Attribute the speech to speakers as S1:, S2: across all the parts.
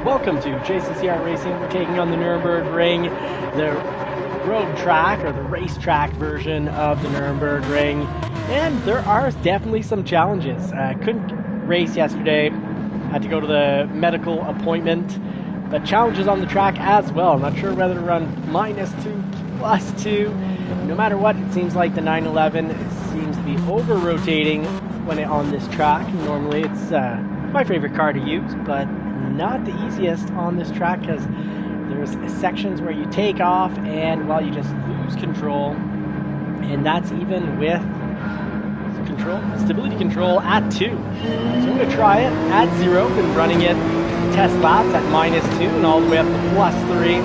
S1: Welcome to JCCR Racing. We're taking on the Nuringburg ring, the road track or the racetrack version of the Nuringburg ring. And there are definitely some challenges. Couldn't race yesterday, had to go to the medical appointment. But challenges on the track as well. I'm not sure whether to run -2, +2. No matter what, it seems like the 911 seems to be over-rotating when on this track. Normally it's my favorite car to use, but not the easiest on this track because there's sections where you take off and, well, you just lose control. And that's even with stability control at 2. So I'm going to try it at 0. Been running it test laps at -2 and all the way up to +3.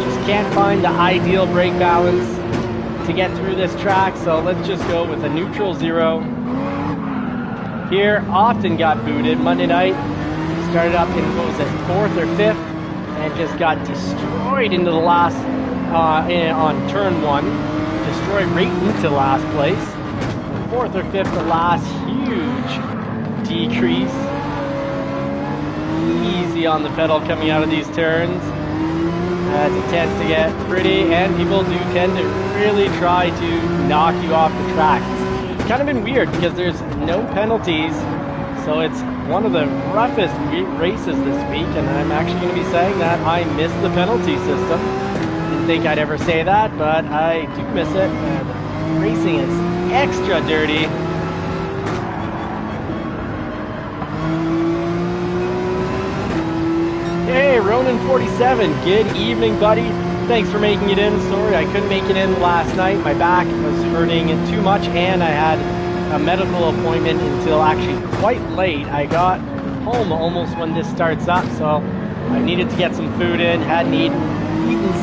S1: Just can't find the ideal brake balance to get through this track, so let's just go with a neutral 0. Here, often got booted. Monday night, started up in, what was it, 4th or 5th, and just got destroyed into the last, on turn 1. Destroyed right into last place. 4th or 5th, the last huge decrease. Easy on the pedal coming out of these turns. It tends to get pretty, and people do tend to really try to knock you off the track. It's kind of been weird because there's no penalties, so it's one of the roughest races this week, and I'm actually going to be saying that I miss the penalty system. Didn't think I'd ever say that, but I do miss it. Racing is extra dirty. Hey, Ronan47, good evening, buddy. Thanks for making it in. Sorry I couldn't make it in last night. My back was hurting too much, and I had a medical appointment until actually quite late. I got home almost when this starts up, so I needed to get some food in. Hadn't eaten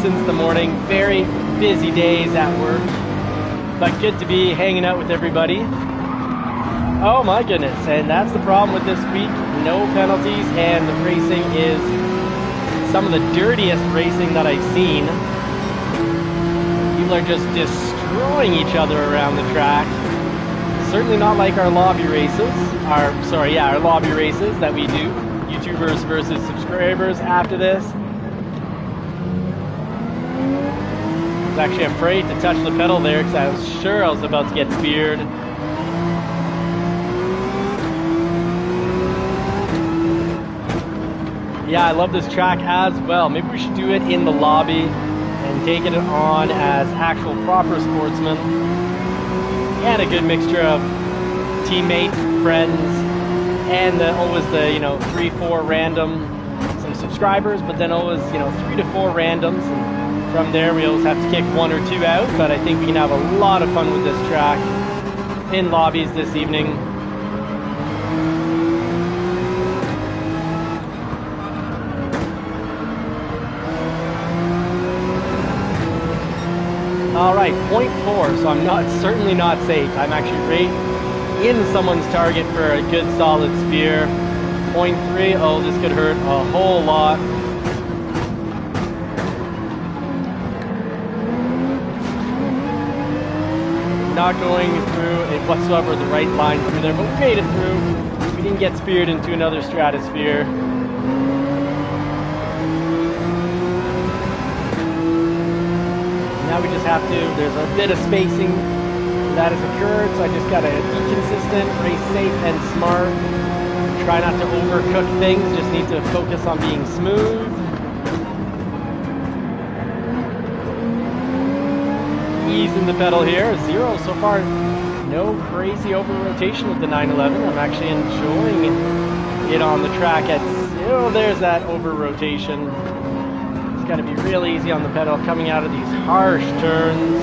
S1: since the morning. Very busy days at work, but good to be hanging out with everybody. Oh my goodness, and that's the problem with this week. No penalties, and the racing is some of the dirtiest racing that I've seen. People are just destroying each other around the track. Certainly not like our lobby races. Our lobby races that we do. YouTubers versus subscribers after this. I was actually afraid to touch the pedal there because I was sure I was about to get speared. Yeah, I love this track as well. Maybe we should do it in the lobby and take it on as actual proper sportsmen. And a good mixture of teammates, friends, and always the, 3-4 random, some subscribers, but then always, 3 to 4 randoms. And from there, we always have to kick 1 or 2 out, but I think we can have a lot of fun with this track in lobbies this evening. Alright, 0.4, so I'm certainly not safe. I'm actually right in someone's target for a good solid spear. 0.3, oh, this could hurt a whole lot. Not going through it whatsoever the right line through there, but we made it through. We didn't get speared into another stratosphere. Now we just have to, there's a bit of spacing that has occurred, so I just gotta be consistent, race safe and smart. Try not to overcook things, just need to focus on being smooth. Easing the pedal here, 0 so far. No crazy over rotation with the 911. I'm actually enjoying it on the track at 0. There's that over rotation. Got to be real easy on the pedal coming out of these harsh turns.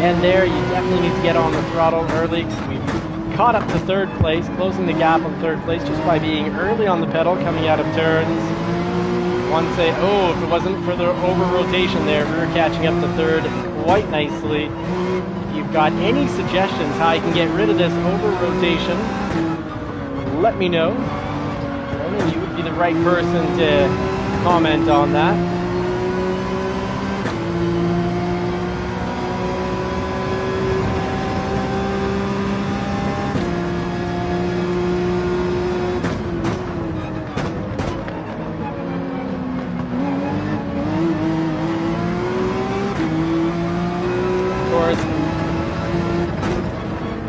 S1: And there, you definitely need to get on the throttle early because we've caught up to 3rd place, closing the gap on 3rd place just by being early on the pedal coming out of turns. If it wasn't for the over rotation there, we were catching up to 3rd quite nicely. If you've got any suggestions how I can get rid of this over rotation, let me know. You would be the right person to comment on that.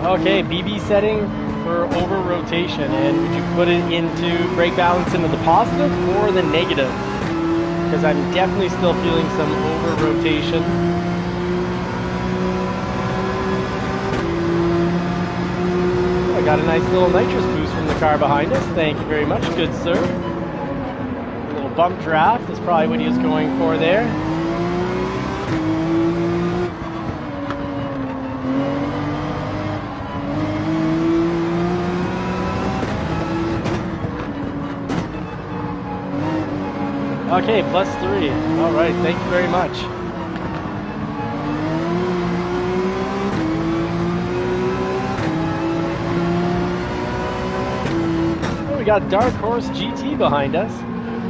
S1: Okay, BB setting for over rotation, and would you put it into brake balance into the positive or the negative? Because I'm definitely still feeling some over rotation. I got a nice little nitrous boost from the car behind us. Thank you very much, good sir. A little bump draft is probably what he was going for there. Okay, +3. All right, thank you very much. Oh, we got Dark Horse GT behind us.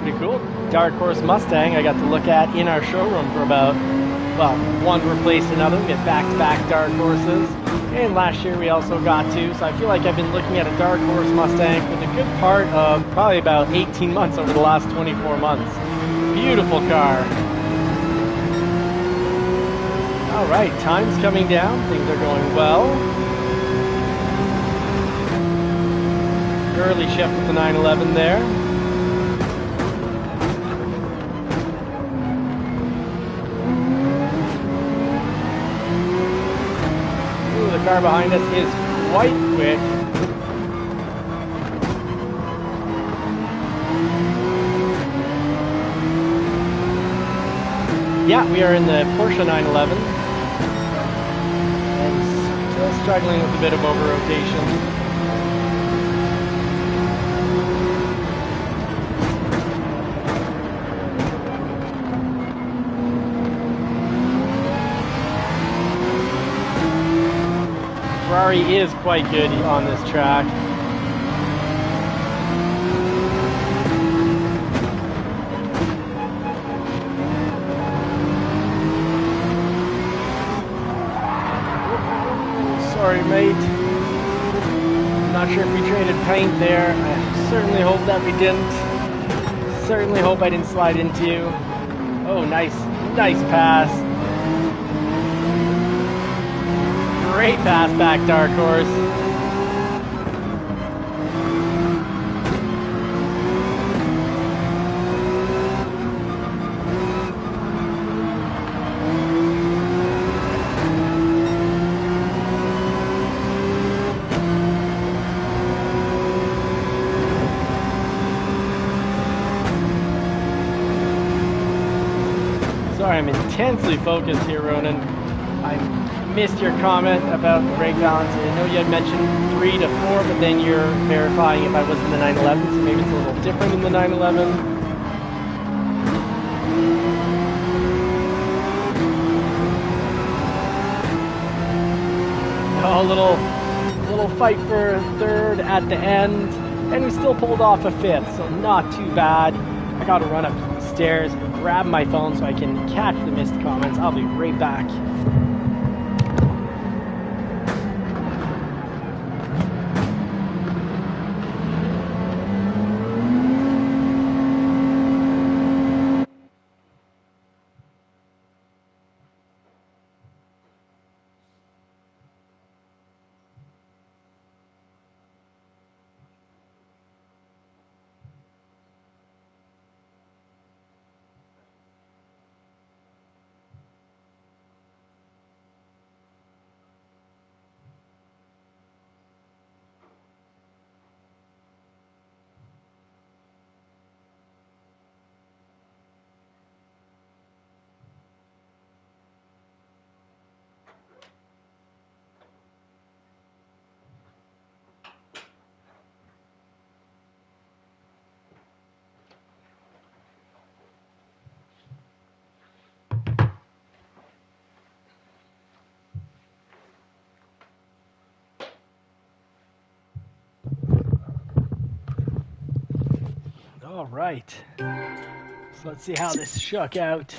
S1: Pretty cool. Dark Horse Mustang I got to look at in our showroom for about, well, one replaced another. We had back-to-back Dark Horses. And last year we also got two. So I feel like I've been looking at a Dark Horse Mustang for the good part of probably about 18 months over the last 24 months. Beautiful car. All right, time's coming down. Things are going well. Early shift with the 911 there. Ooh, the car behind us is quite quick. Yeah, we are in the Porsche 911 and still struggling with a bit of over-rotation. Ferrari is quite good on this track. Sorry, mate. Not sure if we traded paint there. I certainly hope that we didn't. Certainly hope I didn't slide into you. Oh, nice pass. Great pass back, Dark Horse. Sorry, I'm intensely focused here, Ronan. I missed your comment about the brake balance. I know you had mentioned 3 to 4, but then you're verifying if I was in the 911, so maybe it's a little different in the 911. Oh, a little fight for third at the end, and we still pulled off a 5th, so not too bad. I gotta run upstairs, grab my phone so I can catch the missed comments. I'll be right back. All right, so let's see how this shook out.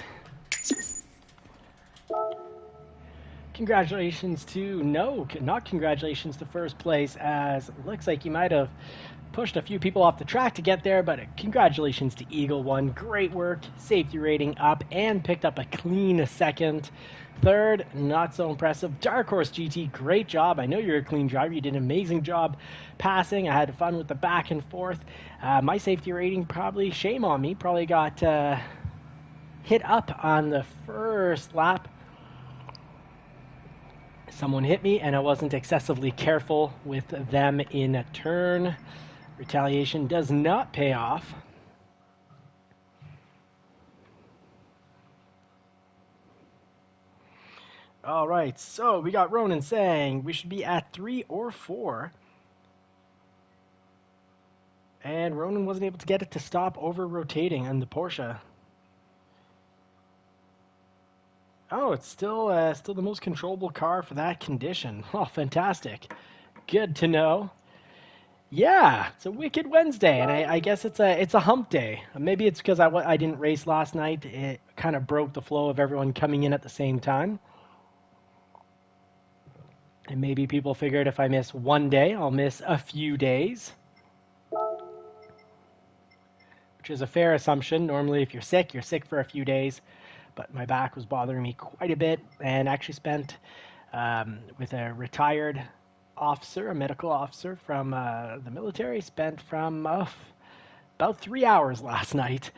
S1: congratulations to, no, not congratulations to first place, as it looks like you might have pushed a few people off the track to get there, but congratulations to Eagle 1. Great work, safety rating up, and picked up a clean second. Third, not so impressive, Dark Horse GT, great job. I know you're a clean driver. You did an amazing job passing. I had fun with the back and forth. My safety rating, probably, shame on me, probably got hit up on the first lap. Someone hit me and I wasn't excessively careful with them in a turn. Retaliation does not pay off. All right, so we got Ronan saying we should be at 3 or 4. And Ronan wasn't able to get it to stop over rotating on the Porsche. Oh, it's still the most controllable car for that condition. Oh, fantastic. Good to know. Yeah, it's a wicked Wednesday, and I guess it's a hump day. Maybe it's because I didn't race last night. It kind of broke the flow of everyone coming in at the same time. And maybe people figured if I miss one day, I'll miss a few days. Which is a fair assumption. Normally, if you're sick for a few days. But my back was bothering me quite a bit, and actually spent with a retired officer, a medical officer from the military, spent from about 3 hours last night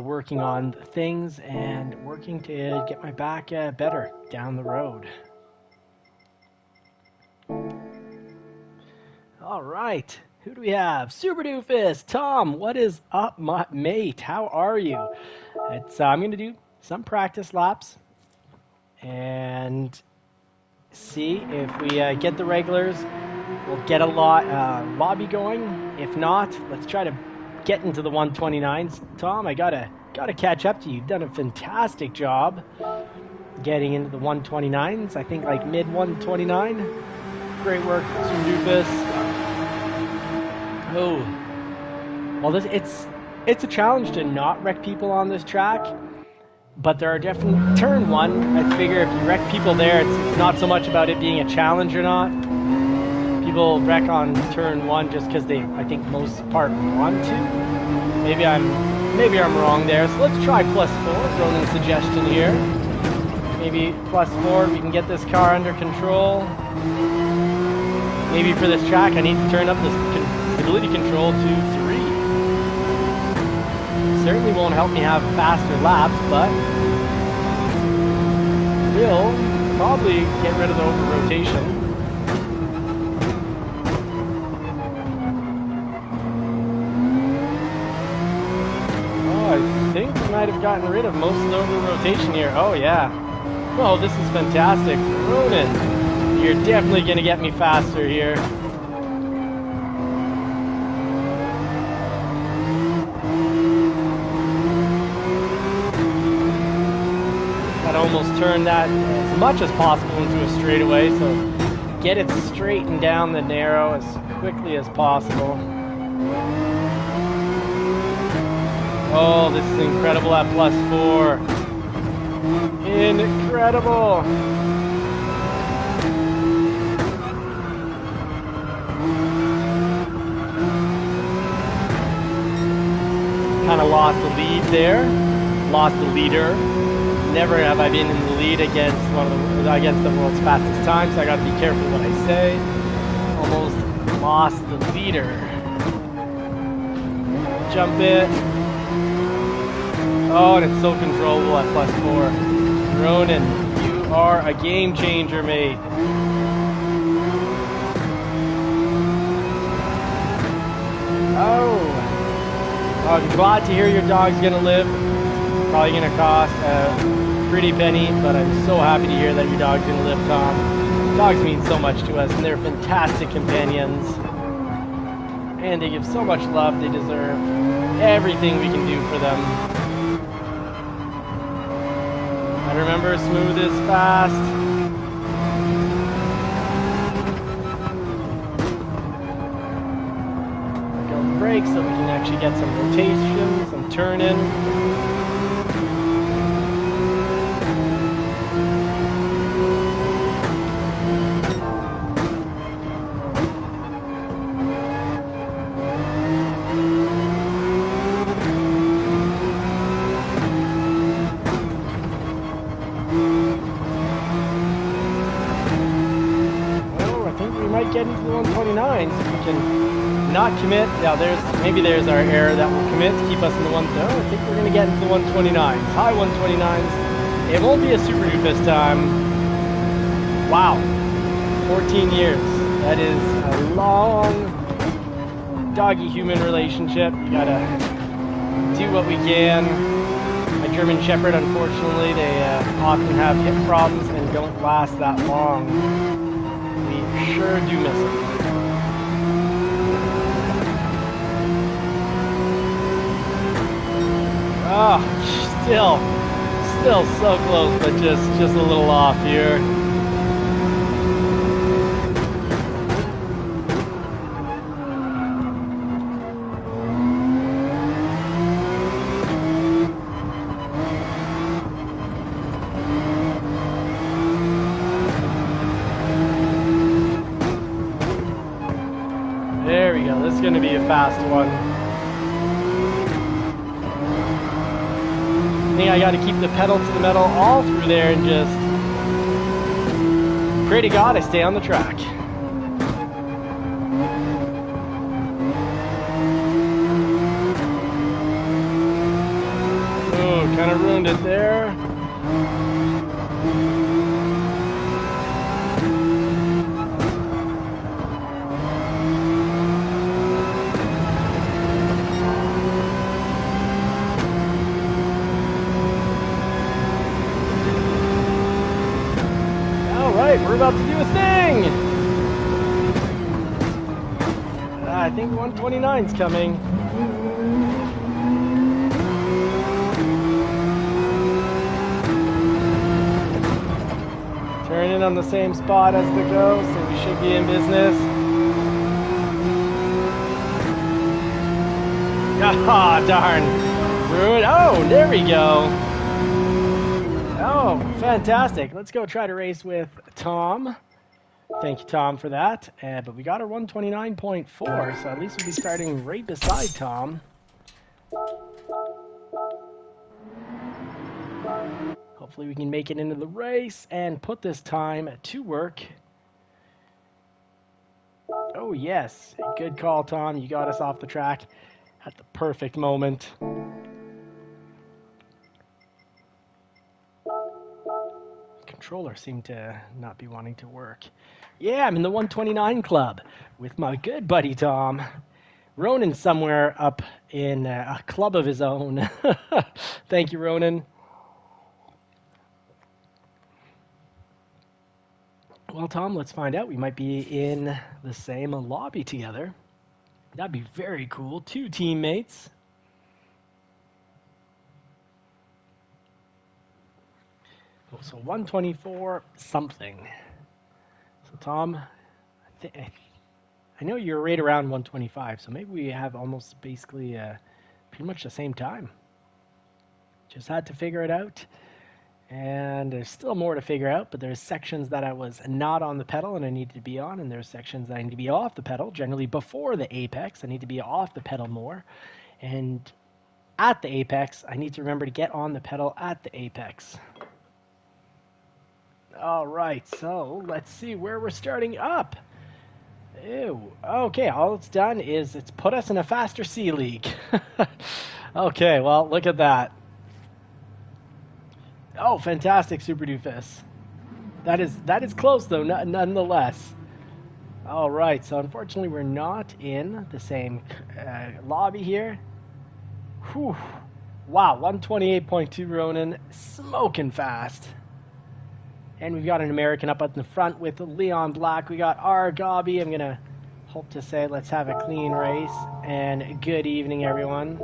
S1: working on things and working to get my back better down the road. All right, who do we have? Super Doofus, Tom, what is up, mate? How are you? I'm going to do some practice laps and see if we get the regulars. We'll get a lobby going. If not, let's try to get into the 129s. Tom, I gotta catch up to you. You've done a fantastic job getting into the 129s. I think like mid 129. Great work, Super Doofus. Oh, well, it's a challenge to not wreck people on this track. But there are definitely, turn 1, I figure if you wreck people there, it's not so much about it being a challenge or not. People wreck on turn 1 just because they, I think, most part want to. Maybe I'm wrong there. So let's try +4, Ronan's suggestion here. Maybe +4, we can get this car under control. Maybe for this track, I need to turn up this stability control to 3. Certainly won't help me have faster laps, but will probably get rid of the over-rotation. Oh, I think we might have gotten rid of most of the over-rotation here. Oh, yeah. Oh, this is fantastic. Ronan, you're definitely going to get me faster here. Almost turn that as much as possible into a straightaway, so get it straightened down the narrow as quickly as possible. Oh, this is incredible at +4. Incredible. Kind of lost the lead there, lost the leader. Never have I been in the lead against the world's fastest time, so I got to be careful what I say. Almost lost the leader. Jump it. Oh, and it's so controllable at +4. Ronan, you are a game changer, mate. Oh, I'm glad to hear your dog's gonna live. Probably gonna cost a pretty penny, but I'm so happy to hear that your dog's gonna live, Tom. Dogs mean so much to us, and they're fantastic companions. And they give so much love. They deserve everything we can do for them. And remember, smooth is fast. Go brake so we can actually get some rotation, some turn-in. might get into the 129s if we can not commit. Yeah, maybe there's our error that will commit to keep us in the I think we're going to get into the 129s. High 129s. It won't be a super dupe this time. Wow. 14 years. That is a long doggy-human relationship. You gotta do what we can. My German Shepherd, unfortunately, they often have hip problems and don't last that long. We sure do miss them. Oh, still so close, but just a little off here. There we go. This is going to be a fast one. I think I got to keep the pedal to the metal all through there and just pray to God I stay on the track. Oh, kind of ruined it there. We're about to do a thing! I think 129's coming. Turn in on the same spot as the go, so we should be in business. Ah, darn. Ruined. Oh, there we go. Oh, fantastic. Let's go try to race with Tom. Thank you, Tom, for that. But we got our 129.4, so at least we'll be starting right beside Tom. Hopefully we can make it into the race and put this time to work. Oh, yes. Good call, Tom. You got us off the track at the perfect moment. Controller seemed to not be wanting to work. Yeah, I'm in the 129 club with my good buddy Tom. Ronan's somewhere up in a club of his own. Thank you, Ronan. Well, Tom, let's find out. We might be in the same lobby together. That'd be very cool. 2 teammates. Oh, so 124 something. So Tom, I know you're right around 125, so maybe we have almost basically pretty much the same time. Just had to figure it out. And there's still more to figure out, but there's sections that I was not on the pedal and I needed to be on, and there's sections that I need to be off the pedal. Generally before the apex, I need to be off the pedal more. And at the apex, I need to remember to get on the pedal at the apex. All right, so let's see where we're starting up. Ew. Okay, all it's done is it's put us in a faster C league. Okay, well, look at that. Oh, fantastic, Super Doofus. That is close, though, nonetheless. All right, so unfortunately we're not in the same lobby here. Whew. Wow, 128.2 Ronan, smoking fast. And we've got an American up at the front with Leon Black. We got our Gobby. I'm going to hope to say let's have a clean race. And good evening, everyone.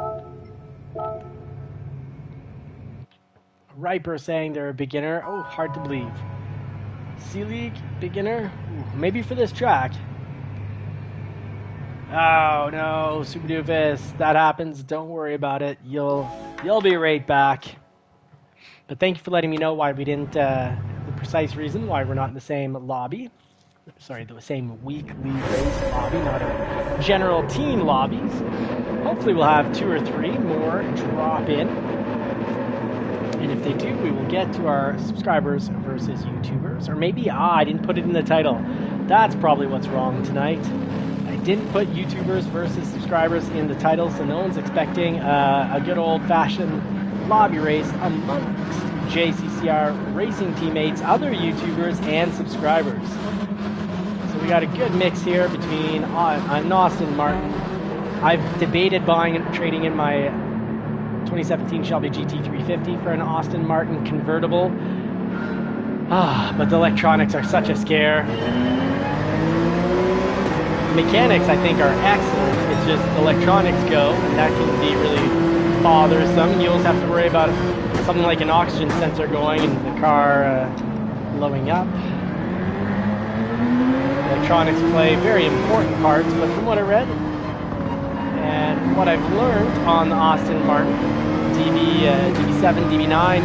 S1: Riper saying they're a beginner. Oh, hard to believe. C-League, beginner? Ooh, maybe for this track. Oh, no, Super Doofus. That happens. Don't worry about it. You'll be right back. But thank you for letting me know why we didn't... the precise reason why we're not in the same lobby. Sorry, the same weekly race lobby, not our general team lobbies. Hopefully we'll have 2 or 3 more drop in. And if they do, we will get to our subscribers versus YouTubers. Or maybe, I didn't put it in the title. That's probably what's wrong tonight. I didn't put YouTubers versus subscribers in the title, so no one's expecting a good old-fashioned lobby race amongst JCCR racing teammates, other YouTubers, and subscribers. So we got a good mix here between an Aston Martin. I've debated buying and trading in my 2017 Shelby GT350 for an Aston Martin convertible. But the electronics are such a scare. Mechanics, I think, are excellent. It's just electronics go, and that can be really bothersome. You also have to worry about something like an oxygen sensor going and the car blowing up. Electronics play very important parts, but from what I read and what I've learned on the Aston Martin DB7, DB9,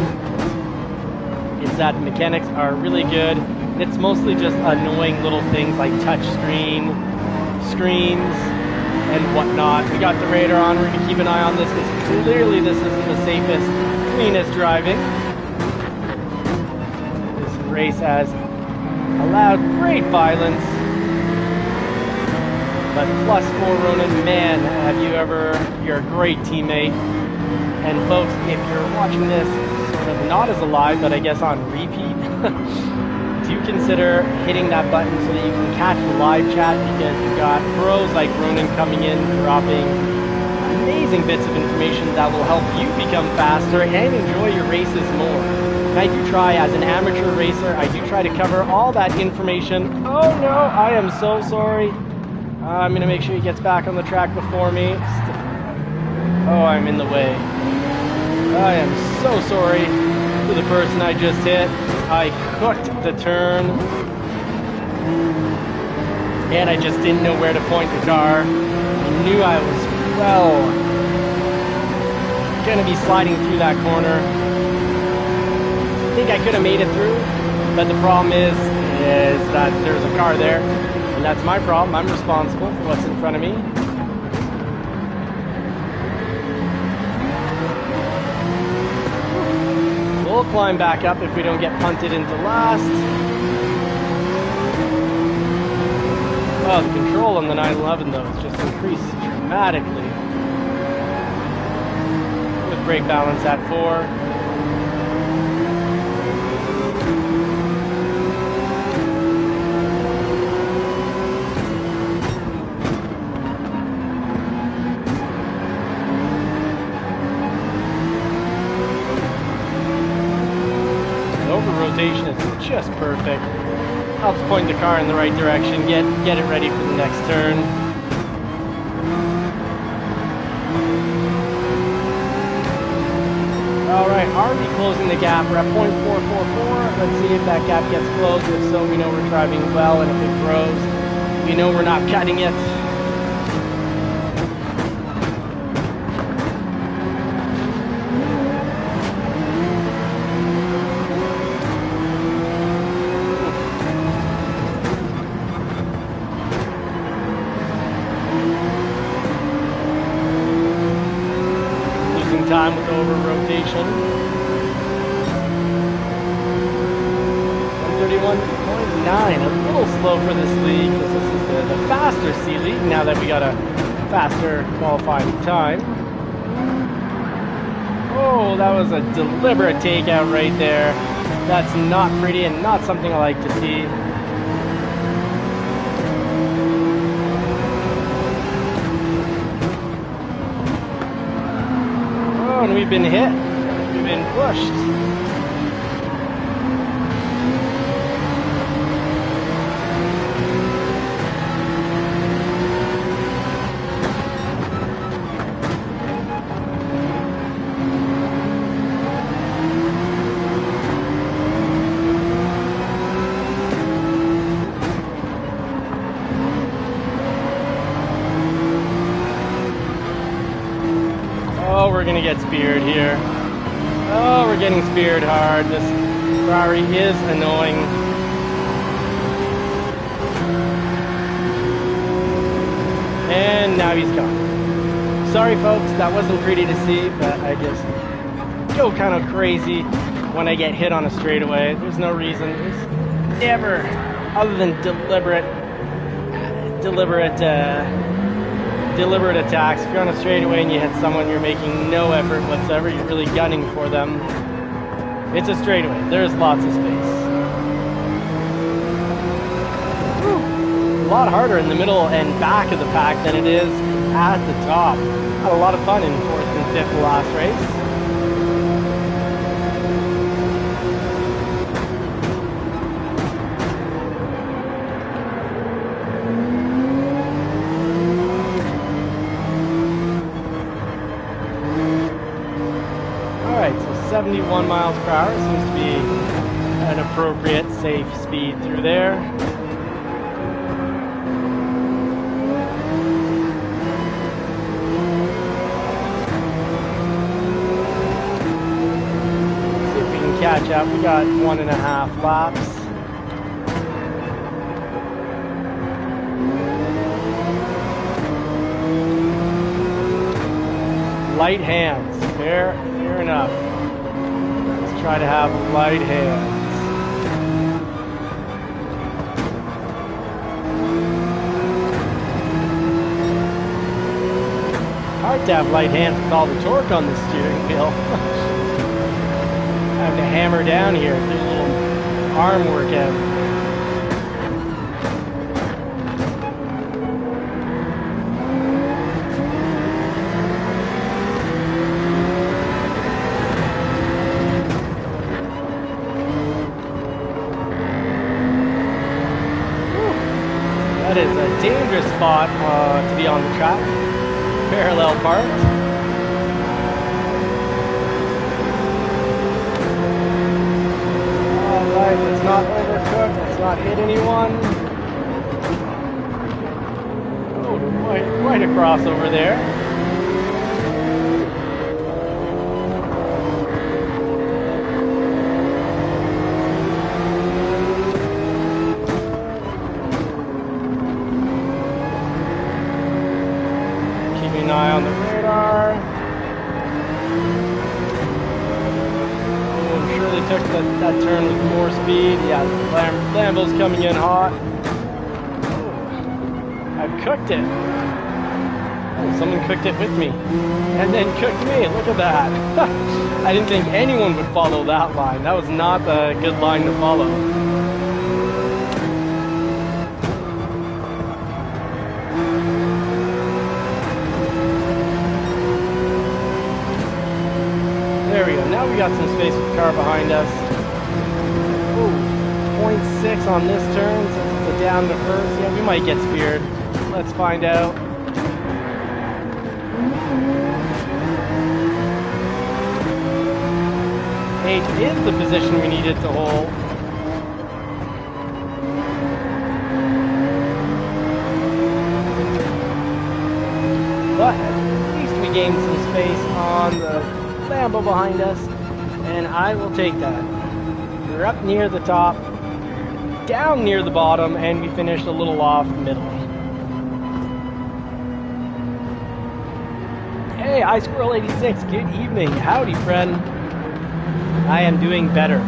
S1: is that the mechanics are really good. It's mostly just annoying little things like touch screens and whatnot. We got the radar on. We're going to keep an eye on this because clearly this isn't the safest, cleanest driving. This race has allowed great violence. But +4 Ronan, man, have you ever, you're a great teammate. And folks, if you're watching this sort of not as a live, but I guess on repeat, do consider hitting that button so that you can catch the live chat, because you've got pros like Ronan coming in, dropping amazing bits of information that will help you become faster and enjoy your races more. And I do try, as an amateur racer, I do try to cover all that information. Oh no, I am so sorry. I'm going to make sure he gets back on the track before me. Oh, I'm in the way. I am so sorry to the person I just hit. I cooked the turn. And I just didn't know where to point the car. I knew I was, well, going to be sliding through that corner. I think I could have made it through, but the problem is that there's a car there. And that's my problem. I'm responsible for what's in front of me. We'll climb back up if we don't get punted into last. Oh, the control on the 911 though has just increased dramatically. With brake balance at 4. Rotation is just perfect. Helps point the car in the right direction, get it ready for the next turn. Alright, are we closing the gap? We're at 0.444. Let's see if that gap gets closed. If so, we know we're driving well, and if it grows, we know we're not cutting it. Time with over rotation. 131.9, a little slow for this league, because this is the faster C league now that we got a faster qualifying time. Oh, that was a deliberate takeout right there. That's not pretty and not something I like to see. And we've been hit, we've been pushed. Oh, we're gonna get speared here. Oh, we're getting speared hard. This Ferrari is annoying. And now he's gone. Sorry folks, that wasn't pretty to see, but I just go kind of crazy when I get hit on a straightaway. There's no reason. There's never other than deliberate attacks. If you're on a straightaway and you hit someone, you're making no effort whatsoever. You're really gunning for them. It's a straightaway. There's lots of space. A lot harder in the middle and back of the pack than it is at the top. Had a lot of fun in 4th and 5th last race. Alright, so 71 miles per hour seems to be an appropriate, safe speed through there. Catch up. We got 1.5 laps. Light hands. Fair enough. Let's try to have light hands. Hard to have light hands with all the torque on the steering wheel. Have to hammer down here, do a little arm workout. That is a dangerous spot to be on the track. Parallel parked. Let's not overcook, let's not hit anyone. Oh, quite a crossover there. Keeping an eye on the radar. Surely took that turn with more speed. Yeah, Lambo's coming in hot. Oh, I've cooked it. Oh, someone cooked it with me. And then cooked me. Look at that. I didn't think anyone would follow that line. That was not a good line to follow. There we go. Now we got some space with the car behind us. Ooh, 0.6 on this turn since it's a down to first. Yeah, we might get speared. Let's find out. Eight is the position we needed to hold. But at least we gained some space on the Lambo behind us, and I will take that. We're up near the top, down near the bottom, and we finished a little off middle. Hey, iSquirrel86, good evening. Howdy, friend. I am doing better.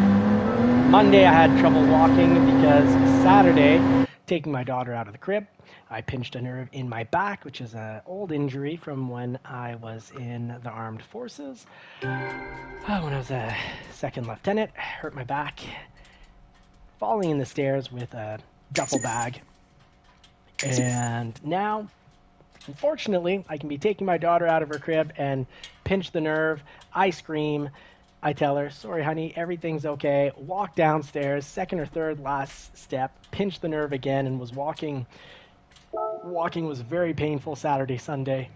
S1: Monday I had trouble walking because Saturday, taking my daughter out of the crib, I pinched a nerve in my back, which is an old injury from when I was in the armed forces. When I was a second lieutenant, hurt my back, falling in the stairs with a duffel bag. And now, unfortunately, I can be taking my daughter out of her crib and pinch the nerve. I scream. I tell her, sorry, honey, everything's okay. Walk downstairs, second or third last step, pinch the nerve again, and was walking. Walking was very painful Saturday, Sunday,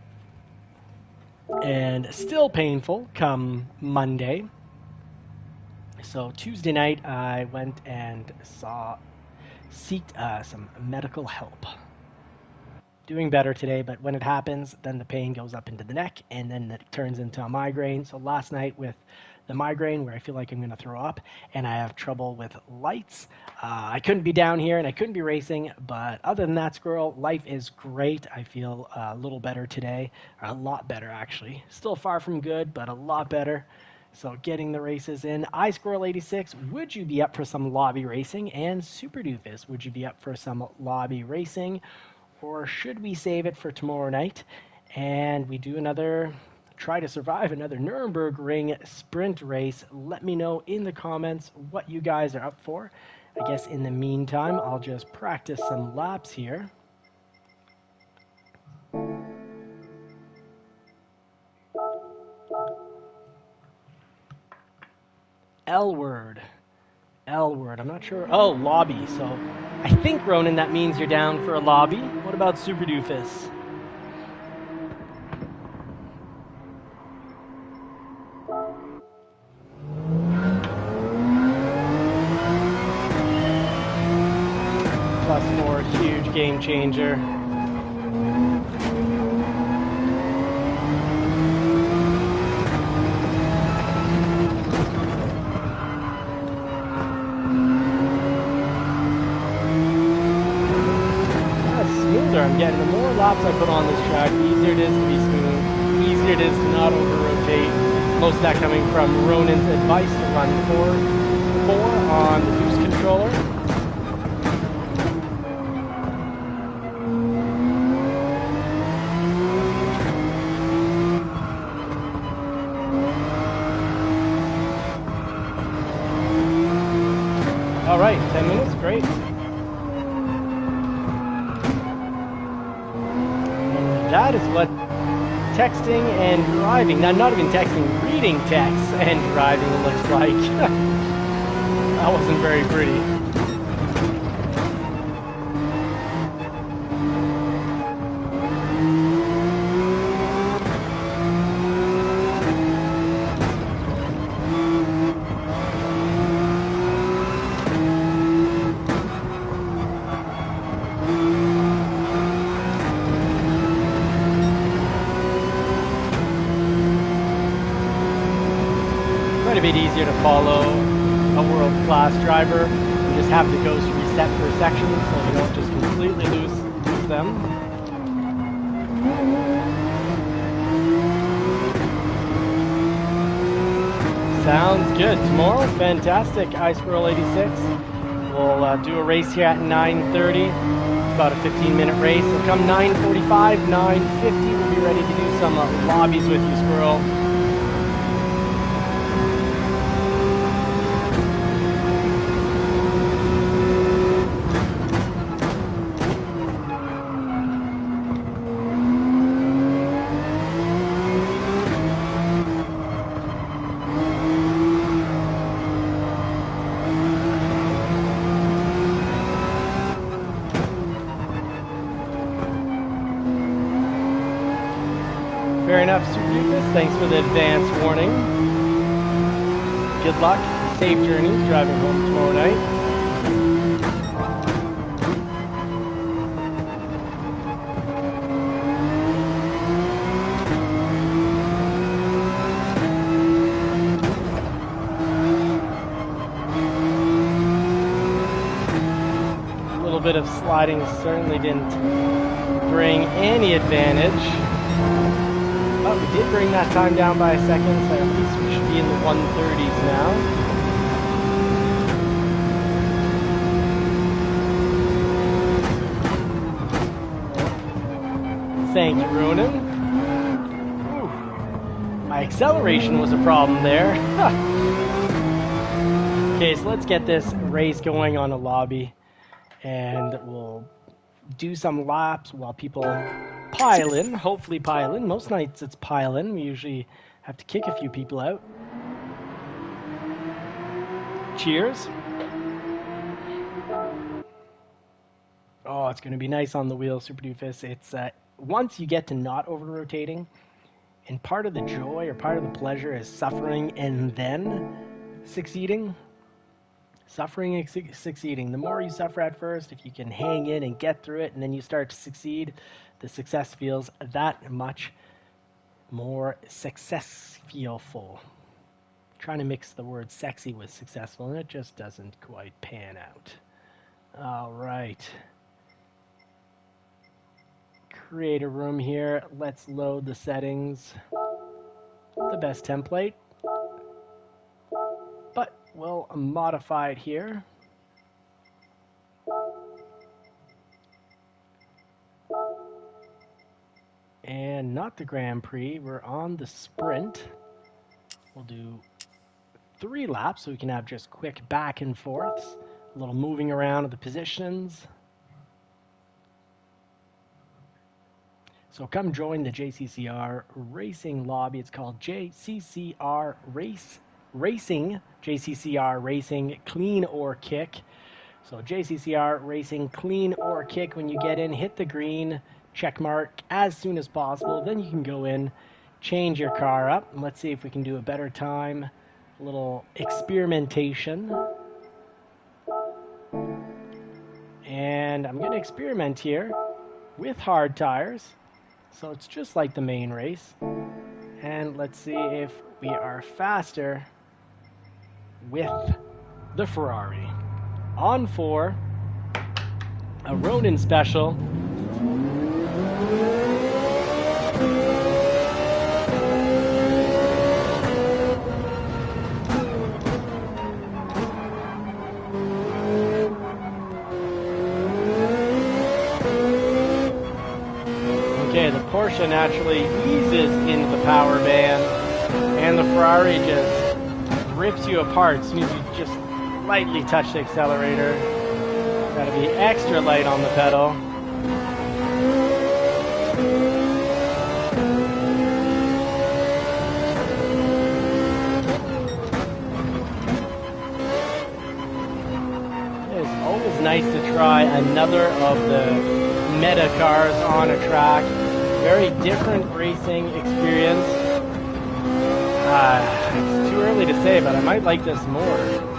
S1: and still painful come Monday. So Tuesday night, I went and sought some medical help. Doing better today, but when it happens, then the pain goes up into the neck, and then it turns into a migraine. So last night with the migraine, where I feel like I'm going to throw up, and I have trouble with lights. I couldn't be down here, and I couldn't be racing, but other than that, Squirrel, life is great. I feel a little better today, a lot better, actually. Still far from good, but a lot better. So getting the races in. iSquirrel86, would you be up for some lobby racing? And Super Doofus, would you be up for some lobby racing? Or should we save it for tomorrow night? And we do another try to survive another Nuremberg Ring sprint race. Let me know in the comments what you guys are up for. I guess in the meantime, I'll just practice some laps here. L word. I'm not sure. Oh, lobby. So I think, Ronan, that means you're down for a lobby. What about Super Doofus? +4, huge game changer. I'm getting the more laps I put on this track, the easier it is to be smooth, the easier it is to not over-rotate. Most of that coming from Ronan's advice to run 4 on the boost controller. All right, 10 minutes, great. That is what texting and driving, now not even texting, reading texts and driving looks like. That wasn't very pretty. A bit easier to follow a world-class driver. You just have the ghost reset per section so you don't just completely lose them. Sounds good. Tomorrow, fantastic. iSquirrel86. We'll do a race here at 9:30. It's about a 15-minute race. So come 9:45, 9:50, we'll be ready to do some lobbies with you, Squirrel. Fair enough, Super Doofus. Thanks for the advance warning. Good luck. Safe journeys driving home tomorrow night. A little bit of sliding certainly didn't bring any advantage. Oh, we did bring that time down by a second, so at least we should be in the 130s now. Thank you, Ronan. Ooh, my acceleration was a problem there. Okay, so let's get this race going on a lobby, and we'll do some laps while people pile in, hopefully pile in. Most nights it's pile in. We usually have to kick a few people out. Cheers. Oh, it's going to be nice on the wheel, Super Doofus. It's once you get to not over-rotating, and part of the joy or part of the pleasure is suffering and then succeeding. Suffering and succeeding. The more you suffer at first, if you can hang in and get through it, and then you start to succeed, the success feels that much more successful. Trying to mix the word sexy with successful, and it just doesn't quite pan out. All right. Create a room here. Let's load the settings. The best template. we'll modify it here. And not the Grand Prix, we're on the sprint. We'll do 3 laps so we can have just quick back and forths, a little moving around of the positions. So come join the JCCR racing lobby. It's called JCCR Racing, JCCR Racing Clean or Kick. So JCCR Racing Clean or Kick, when you get in, hit the green check mark as soon as possible. Then you can go in, change your car up, and let's see if we can do a better time. A little experimentation. And I'm going to experiment here with hard tires. So it's just like the main race. And let's see if we are faster with the Ferrari. On 4, a Ronin special. Okay, the Porsche naturally eases into the power band, and the Ferrari just rips you apart as soon as you just lightly touch the accelerator. Gotta be extra light on the pedal. It's always nice to try another of the meta cars on a track. Very different racing experience. It's too early to say, but I might like this more.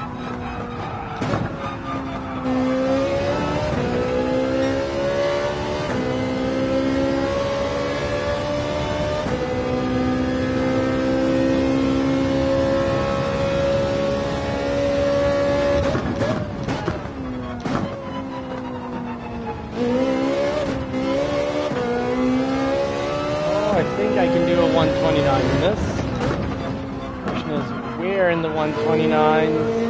S1: I can do a 129 in this. Question is, where in the 129s?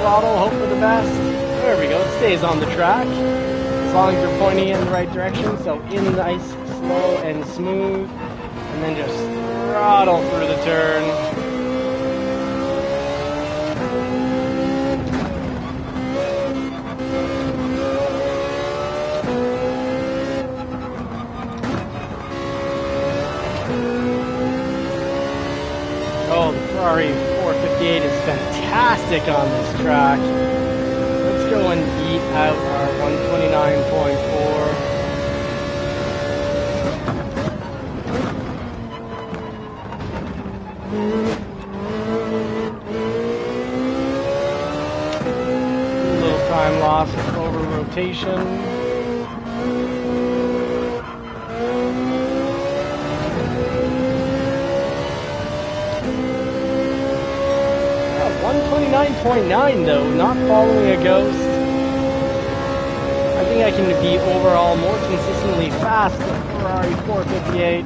S1: Throttle, hope for the best. There we go, it stays on the track as long as you're pointing in the right direction. So in nice, slow and smooth, and then just throttle through the turn. Oh, the Ferrari 458 is fantastic on this track. Let's go and beat out our 129.4. A little time loss over rotation. 129.9 though, not following a ghost. I think I can be overall more consistently fast than Ferrari 458.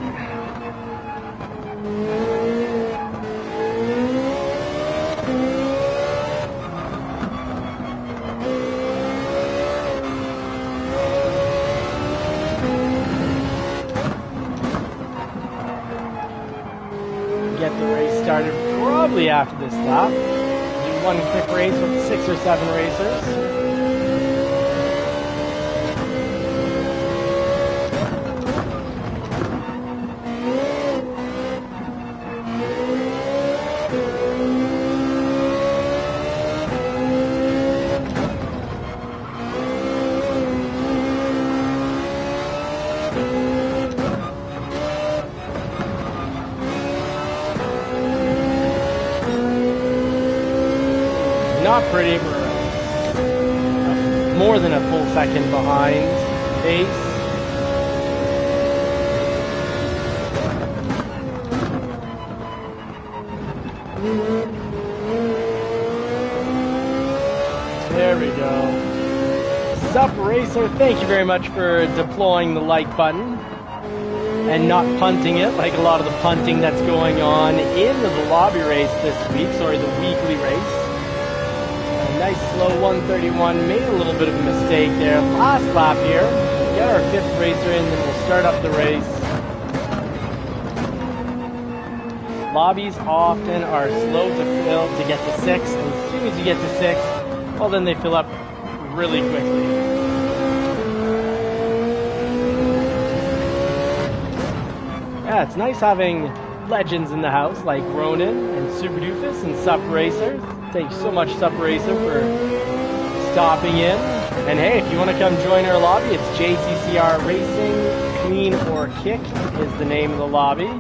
S1: Get the race started probably after this lap. Do one quick race with 6 or 7 racers. not pretty. We're more than a full second behind pace. There we go. Sup Racer, thank you very much for deploying the like button and not punting it like a lot of the punting that's going on in the lobby race this week. Sorry, the weekly race. A nice slow 131, made a little bit of a mistake there. Last lap here. Get our 5th racer in, then we'll start up the race. Lobbies often are slow to fill to get to 6, and as soon as you get to 6, well then they fill up really quickly. Yeah, it's nice having legends in the house like Ronan and Super Doofus and Sup Racer. Thank you so much, Sup Racer, for stopping in. And hey, if you want to come join our lobby, it's JCCR Racing Clean or Kick is the name of the lobby.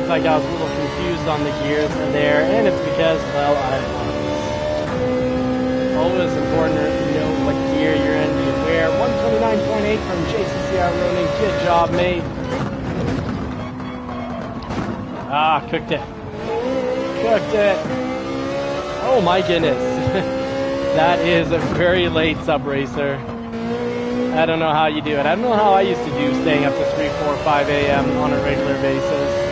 S1: Like I was a little confused on the gears in there, and it's because, well, I was. Always important to know what gear you're in, be aware. 129.8 from JCCR Ronin, good job, mate. Ah, cooked it. Cooked it. Oh my goodness. That is a very late Sub Racer. I don't know how you do it. I don't know how I used to do staying up to 3, 4, 5 a.m. on a regular basis.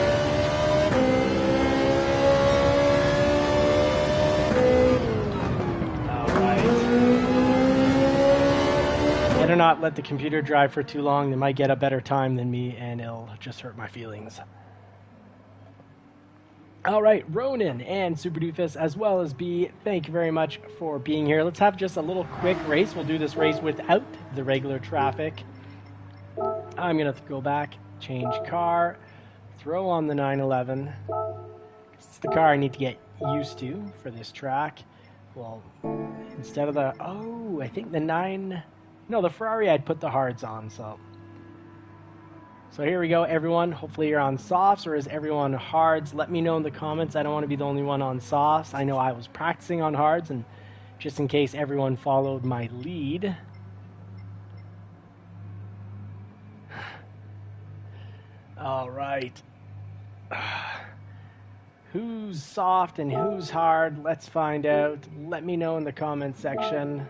S1: Better not let the computer drive for too long. They might get a better time than me, and it'll just hurt my feelings. All right, Ronan and Super Doofus, as well as B, thank you very much for being here. Let's have just a little quick race. We'll do this race without the regular traffic. I'm going to go back, change car, throw on the 911. It's the car I need to get used to for this track. Well, instead of the, oh, I think the the Ferrari I'd put the hards on, so here we go, everyone. Hopefully you're on softs, or is everyone hards? Let me know in the comments. I don't want to be the only one on softs. I know I was practicing on hards, and just in case everyone followed my lead. All right. Who's soft and who's hard? Let's find out. Let me know in the comment section.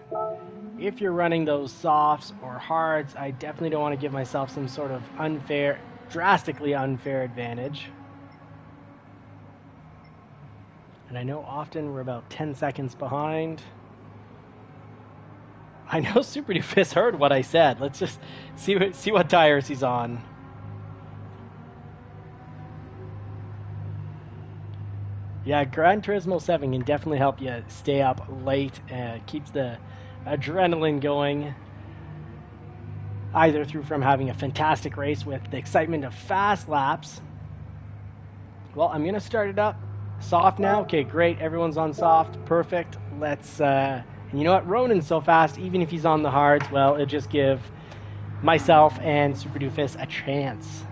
S1: If you're running those softs or hards, I definitely don't want to give myself some sort of drastically unfair advantage. And I know often we're about 10 seconds behind. I know Super Doofus heard what I said. Let's just see what tires he's on. Yeah, Gran Turismo 7 can definitely help you stay up late and keeps the adrenaline going, either from having a fantastic race with the excitement of fast laps. Well, I'm gonna start it up soft now. Okay, great, everyone's on soft, perfect. Let's and you know what, Ronan's so fast, even if he's on the hards, well, it'll just give myself and Super Doofus a chance.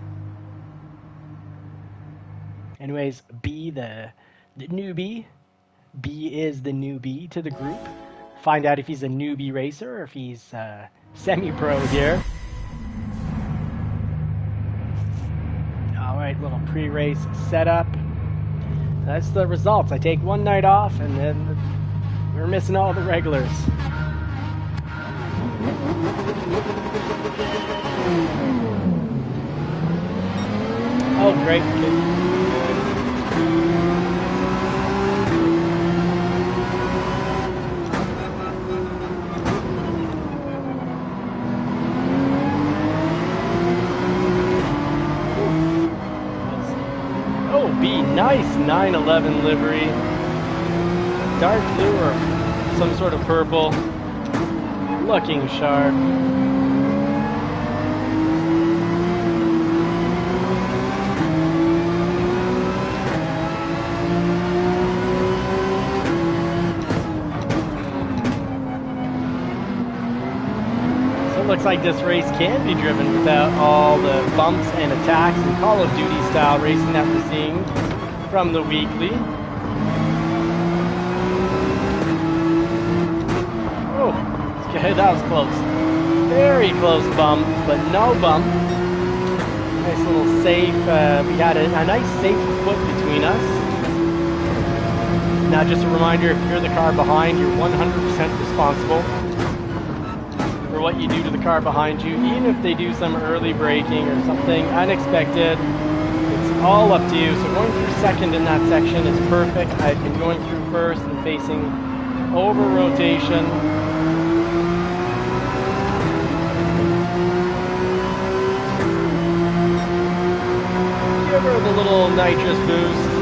S1: Anyways, B, the newbie. B is the newbie to the group. Find out if he's a newbie racer or if he's semi-pro here. All right, little pre-race setup. That's the results. I take one night off, and then we're missing all the regulars. Oh, great. Nice 911 livery, dark blue or some sort of purple, looking sharp. looks like this race can be driven without all the bumps and attacks and Call of Duty style racing that we're seeing from the weekly. Oh, okay, that was close. Very close bump, but no bump. Nice little safe. We had a nice safe foot between us. Now, just a reminder, if you're the car behind, you're 100% responsible for what you do to the car behind you, even if they do some early braking or something unexpected. It's all up to you. So going through second in that section is perfect. I've been going through first and facing over rotation. Give her the little nitrous boost.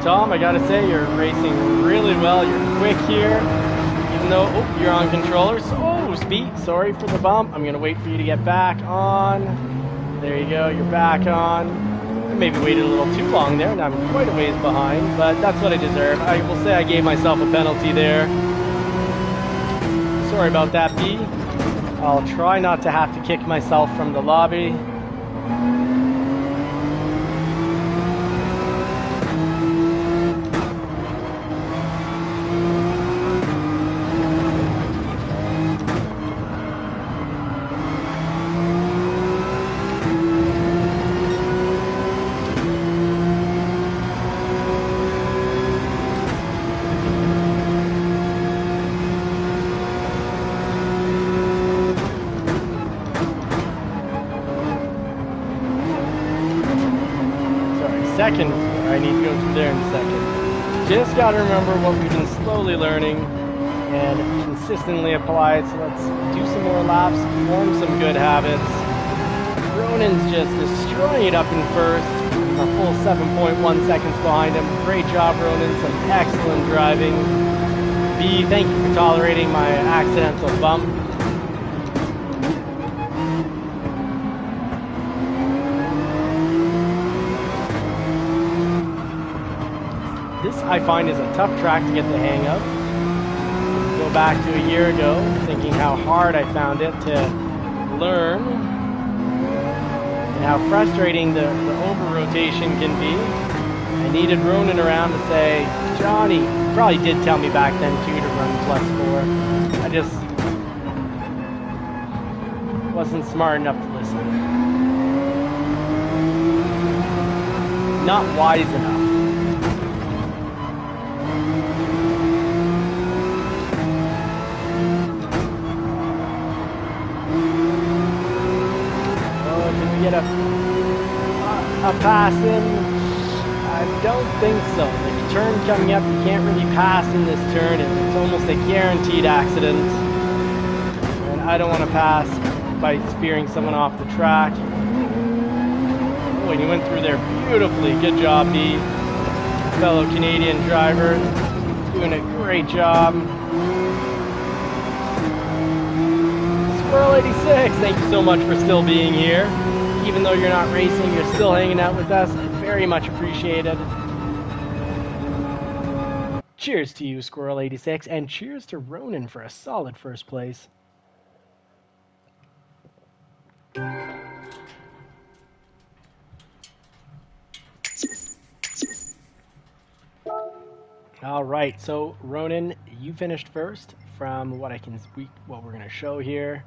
S1: Tom, I gotta say, you're racing really well. You're quick here, even though you're on controllers. Oh, speed. Sorry for the bump. I'm gonna wait for you to get back on. There you go. You're back on. I maybe waited a little too long there, and I'm quite a ways behind, but that's what I deserve. I will say I gave myself a penalty there. Sorry about that, B. I'll try not to have to kick myself from the lobby. Second, I need to go through there in a second. Just got to remember what we've been slowly learning and consistently apply it. So let's do some more laps, form some good habits. Ronan's just destroying it up in first. A full 7.1 seconds behind him. Great job, Ronan. Some excellent driving. B, thank you for tolerating my accidental bump. This, I find, is a tough track to get the hang of. Go back to a year ago, thinking how hard I found it to learn and how frustrating the over-rotation can be. I needed Ronan around to say, Johnny, probably did tell me back then too to run +4. I just wasn't smart enough to listen. Not wise enough. Get a pass in? I don't think so. The turn coming up, you can't really pass in this turn. It's almost a guaranteed accident. And I don't want to pass by spearing someone off the track. Oh, and he went through there beautifully. Good job, B. Fellow Canadian driver. Doing a great job. Squirrel 86, thank you so much for still being here. Even though you're not racing, you're still hanging out with us. Very much appreciated. Cheers to you, Squirrel 86, and cheers to Ronan for a solid first place. All right, so Ronan, you finished first. From what what we're going to show here.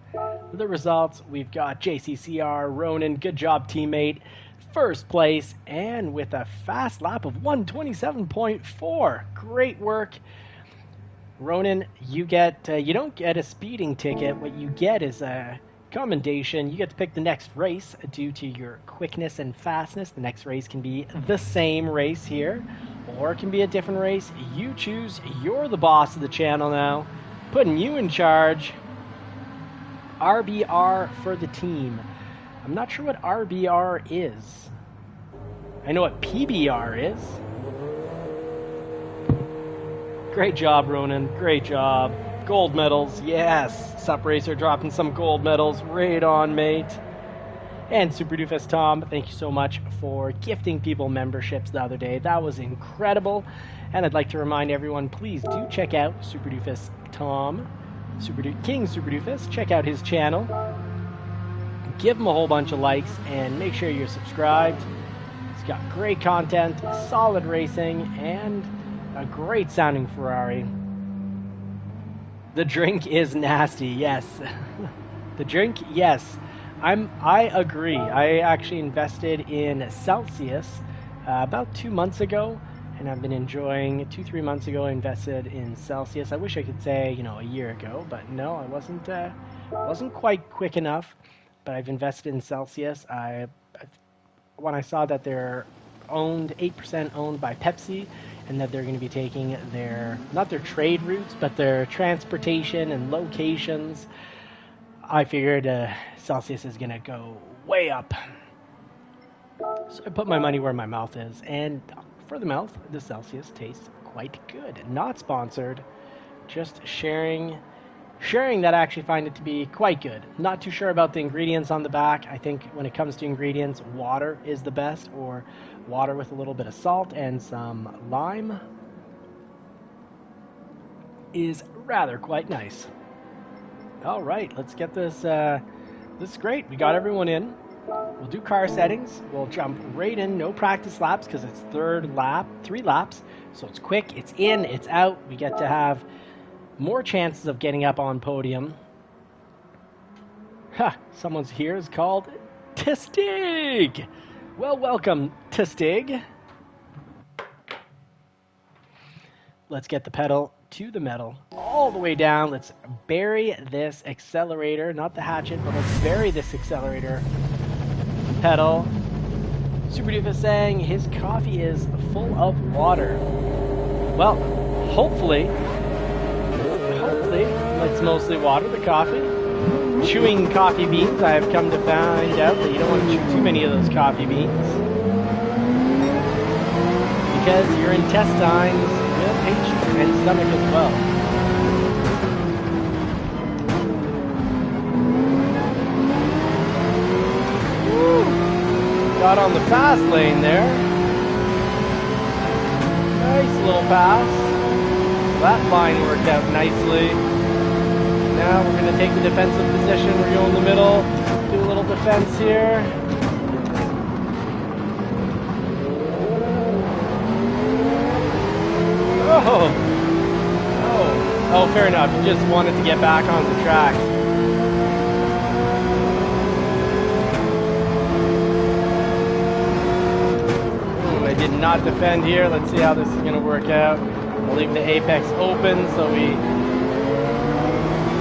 S1: The results, we've got JCCR, Ronan, good job teammate, first place, and with a fast lap of 1:27.4. Great work. Ronan, you don't get a speeding ticket. What you get is a commendation. You get to pick the next race due to your quickness and fastness. The next race can be the same race here, or it can be a different race. You choose. You're the boss of the channel now. Putting you in charge. RBR for the team. I'm not sure what RBR is. I know what PBR is. Great job, Ronan. Great job. gold medals. Yes, Sup Racer dropping some gold medals. Right on, mate. And Super Doofus Tom, thank you so much for gifting people memberships the other day. That was incredible. And I'd like to remind everyone, please do check out Super Doofus Tom, King Super Doofus. Check out his channel. Give him a whole bunch of likes and make sure you're subscribed. He's got great content, solid racing, and a great sounding Ferrari. The drink is nasty, yes. The drink, yes. I agree. I actually invested in Celsius about 2 months ago, and I've been enjoying. 2-3 months ago, I invested in Celsius. I wish I could say, you know, a year ago, but no, I wasn't quite quick enough. But I've invested in Celsius. When I saw that they're 8% owned by Pepsi, and that they're going to be taking not their trade routes, but their transportation and locations, I figured Celsius is going to go way up. So I put my money where my mouth is, and for the mouth, the Celsius tastes quite good. Not sponsored, just sharing that I actually find it to be quite good. Not too sure about the ingredients on the back. I think when it comes to ingredients, water is the best, or water with a little bit of salt and some lime is rather quite nice. All right, let's get this. This is great. We got everyone in. We'll do car settings. We'll jump right in. No practice laps because it's 3 laps. So it's quick. It's in. It's out. We get to have more chances of getting up on podium. Ha! Someone's here is called Tistig. Well, welcome, Tistig. Let's get the pedal to the metal all the way down. Let's bury this accelerator, not the hatchet, but let's bury this accelerator pedal. Super Doofus saying his coffee is full of water. Well, hopefully it's mostly water, the coffee. Chewing coffee beans, I have come to find out that you don't want to chew too many of those coffee beans, because your intestines will hate you, and stomach as well. Woo! Got on the fast lane there. Nice little pass. That line worked out nicely. Now we're going to take the defensive position. We're going in the middle, do a little defense here. Oh, fair enough. You just wanted to get back on the track. I did not defend here. Let's see how this is going to work out. I'll leave the apex open so we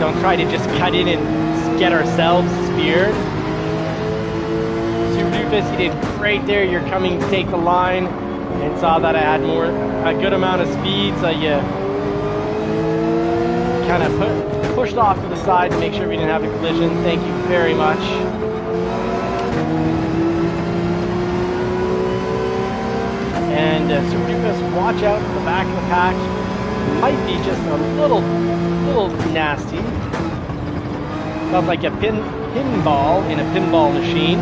S1: don't try to just cut in and get ourselves speared. Super Doofus, you did great there. You're coming to take the line and saw that I had a good amount of speed, so you kind of pushed off to the side to make sure we didn't have a collision. Thank you very much. And Super Doofus, watch out for the back of the pack. Might be just a little nasty. Felt like a pinball in a pinball machine.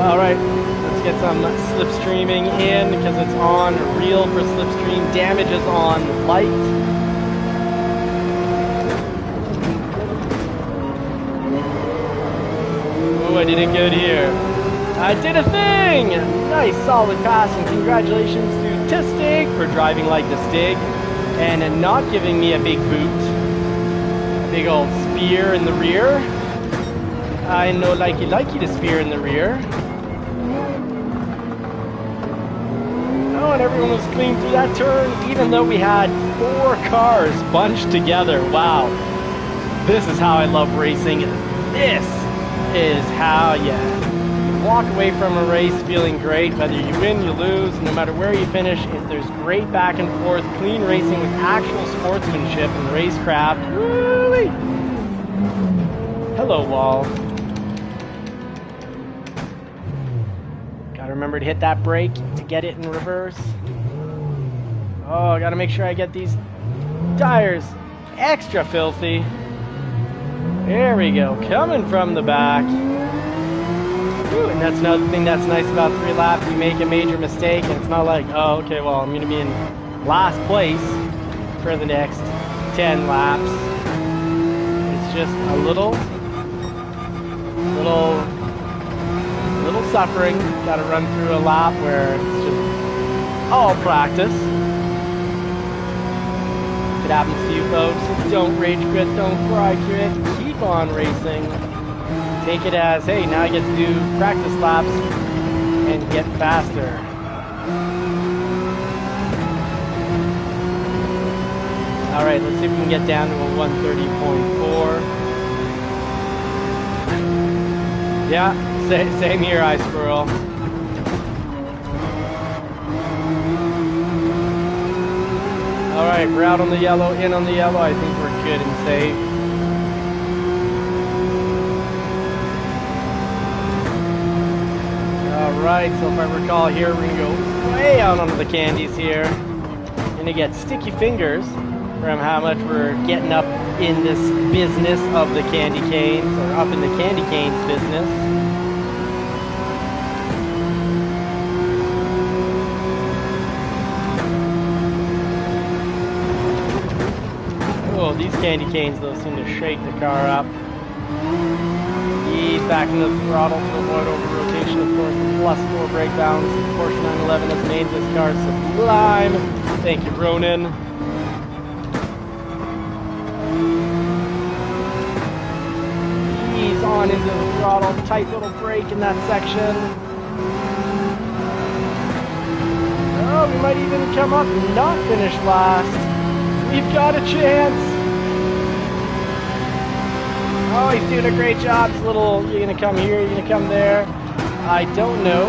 S1: All right, let's get some slipstreaming in because it's on real for slipstream. Damage is on light. Oh, I did it good here. I did a thing! Nice solid pass, and congratulations to Tistig for driving like the Stig and not giving me a big boot. A big old spear in the rear. I know likey to spear in the rear. Oh, and everyone was clean through that turn, even though we had 4 cars bunched together. Wow. This is how I love racing. This is how you walk away from a race feeling great, whether you win, you lose, no matter where you finish. If there's great back and forth, clean racing with actual sportsmanship and racecraft. Woo-wee. Hello, Wall. Gotta Gotta remember to hit that brake to get it in reverse. Oh, I gotta make sure I get these tires extra filthy. There we go, coming from the back. Whew, and that's another thing that's nice about 3 laps. You make a major mistake and it's not like, oh, okay, well, I'm gonna be in last place for the next 10 laps. It's just a little suffering. Got to run through a lap where it's just all practice. If it happens to you folks, don't rage quit, don't cry quit, keep on racing. Take it as, hey, now I get to do practice laps and get faster. Alright, let's see if we can get down to a 130.4. Yeah, same here, Ice Squirrel. Alright, we're out on the yellow, in on the yellow. I think we're good and safe. Alright, so if I recall here, we're going to go way out onto the candies here. Going to get sticky fingers from how much we're getting up in this business of the candy canes, or up in the candy canes business. Oh, these candy canes though seem to shake the car up. Ease back into the throttle to avoid over rotation, of course, the +4 brake balance. Porsche 911 has made this car sublime. Thank you, Ronan. Ease on into the throttle, tight little brake in that section. Oh, we might even come up and not finish last. We've got a chance. Oh, he's doing a great job. It's a little, you're going to come here, you're going to come there. I don't know,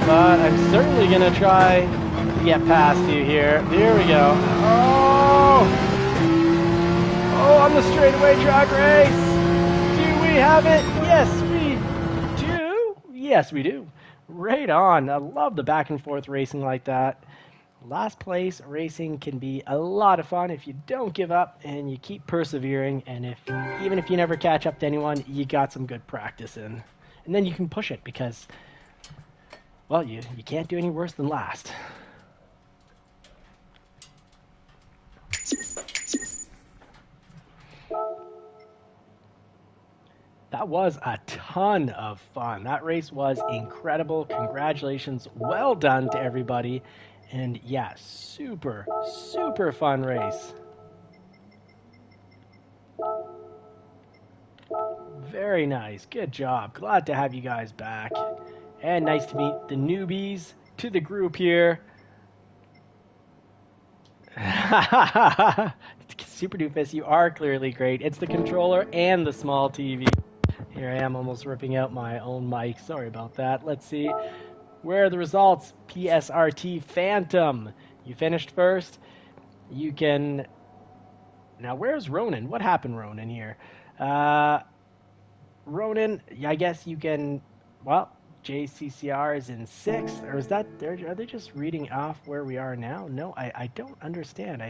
S1: but I'm certainly going to try to get past you here. There we go. Oh! Oh, on the straightaway drag race. Do we have it? Yes, we do. Yes, we do. Right on. I love the back and forth racing like that. Last place racing can be a lot of fun if you don't give up and you keep persevering, and even if you never catch up to anyone, you got some good practice in. And then you can push it because, well, you can't do any worse than last. That was a ton of fun. That race was incredible. Congratulations. Well done to everybody. And yeah, super, super fun race. Very nice. Good job. Glad to have you guys back. And nice to meet the newbies to the group here. Super Doofus, you are clearly great. It's the controller and the small TV. Here I am almost ripping out my own mic. Sorry about that. Let's see. Where are the results? PSRT Phantom. You finished first. You can... Now, where's Ronan? What happened, Ronan, here? Ronan, I guess you can... Well, JCCR is in 6th. Or is that... Are they just reading off where we are now? No, I don't understand.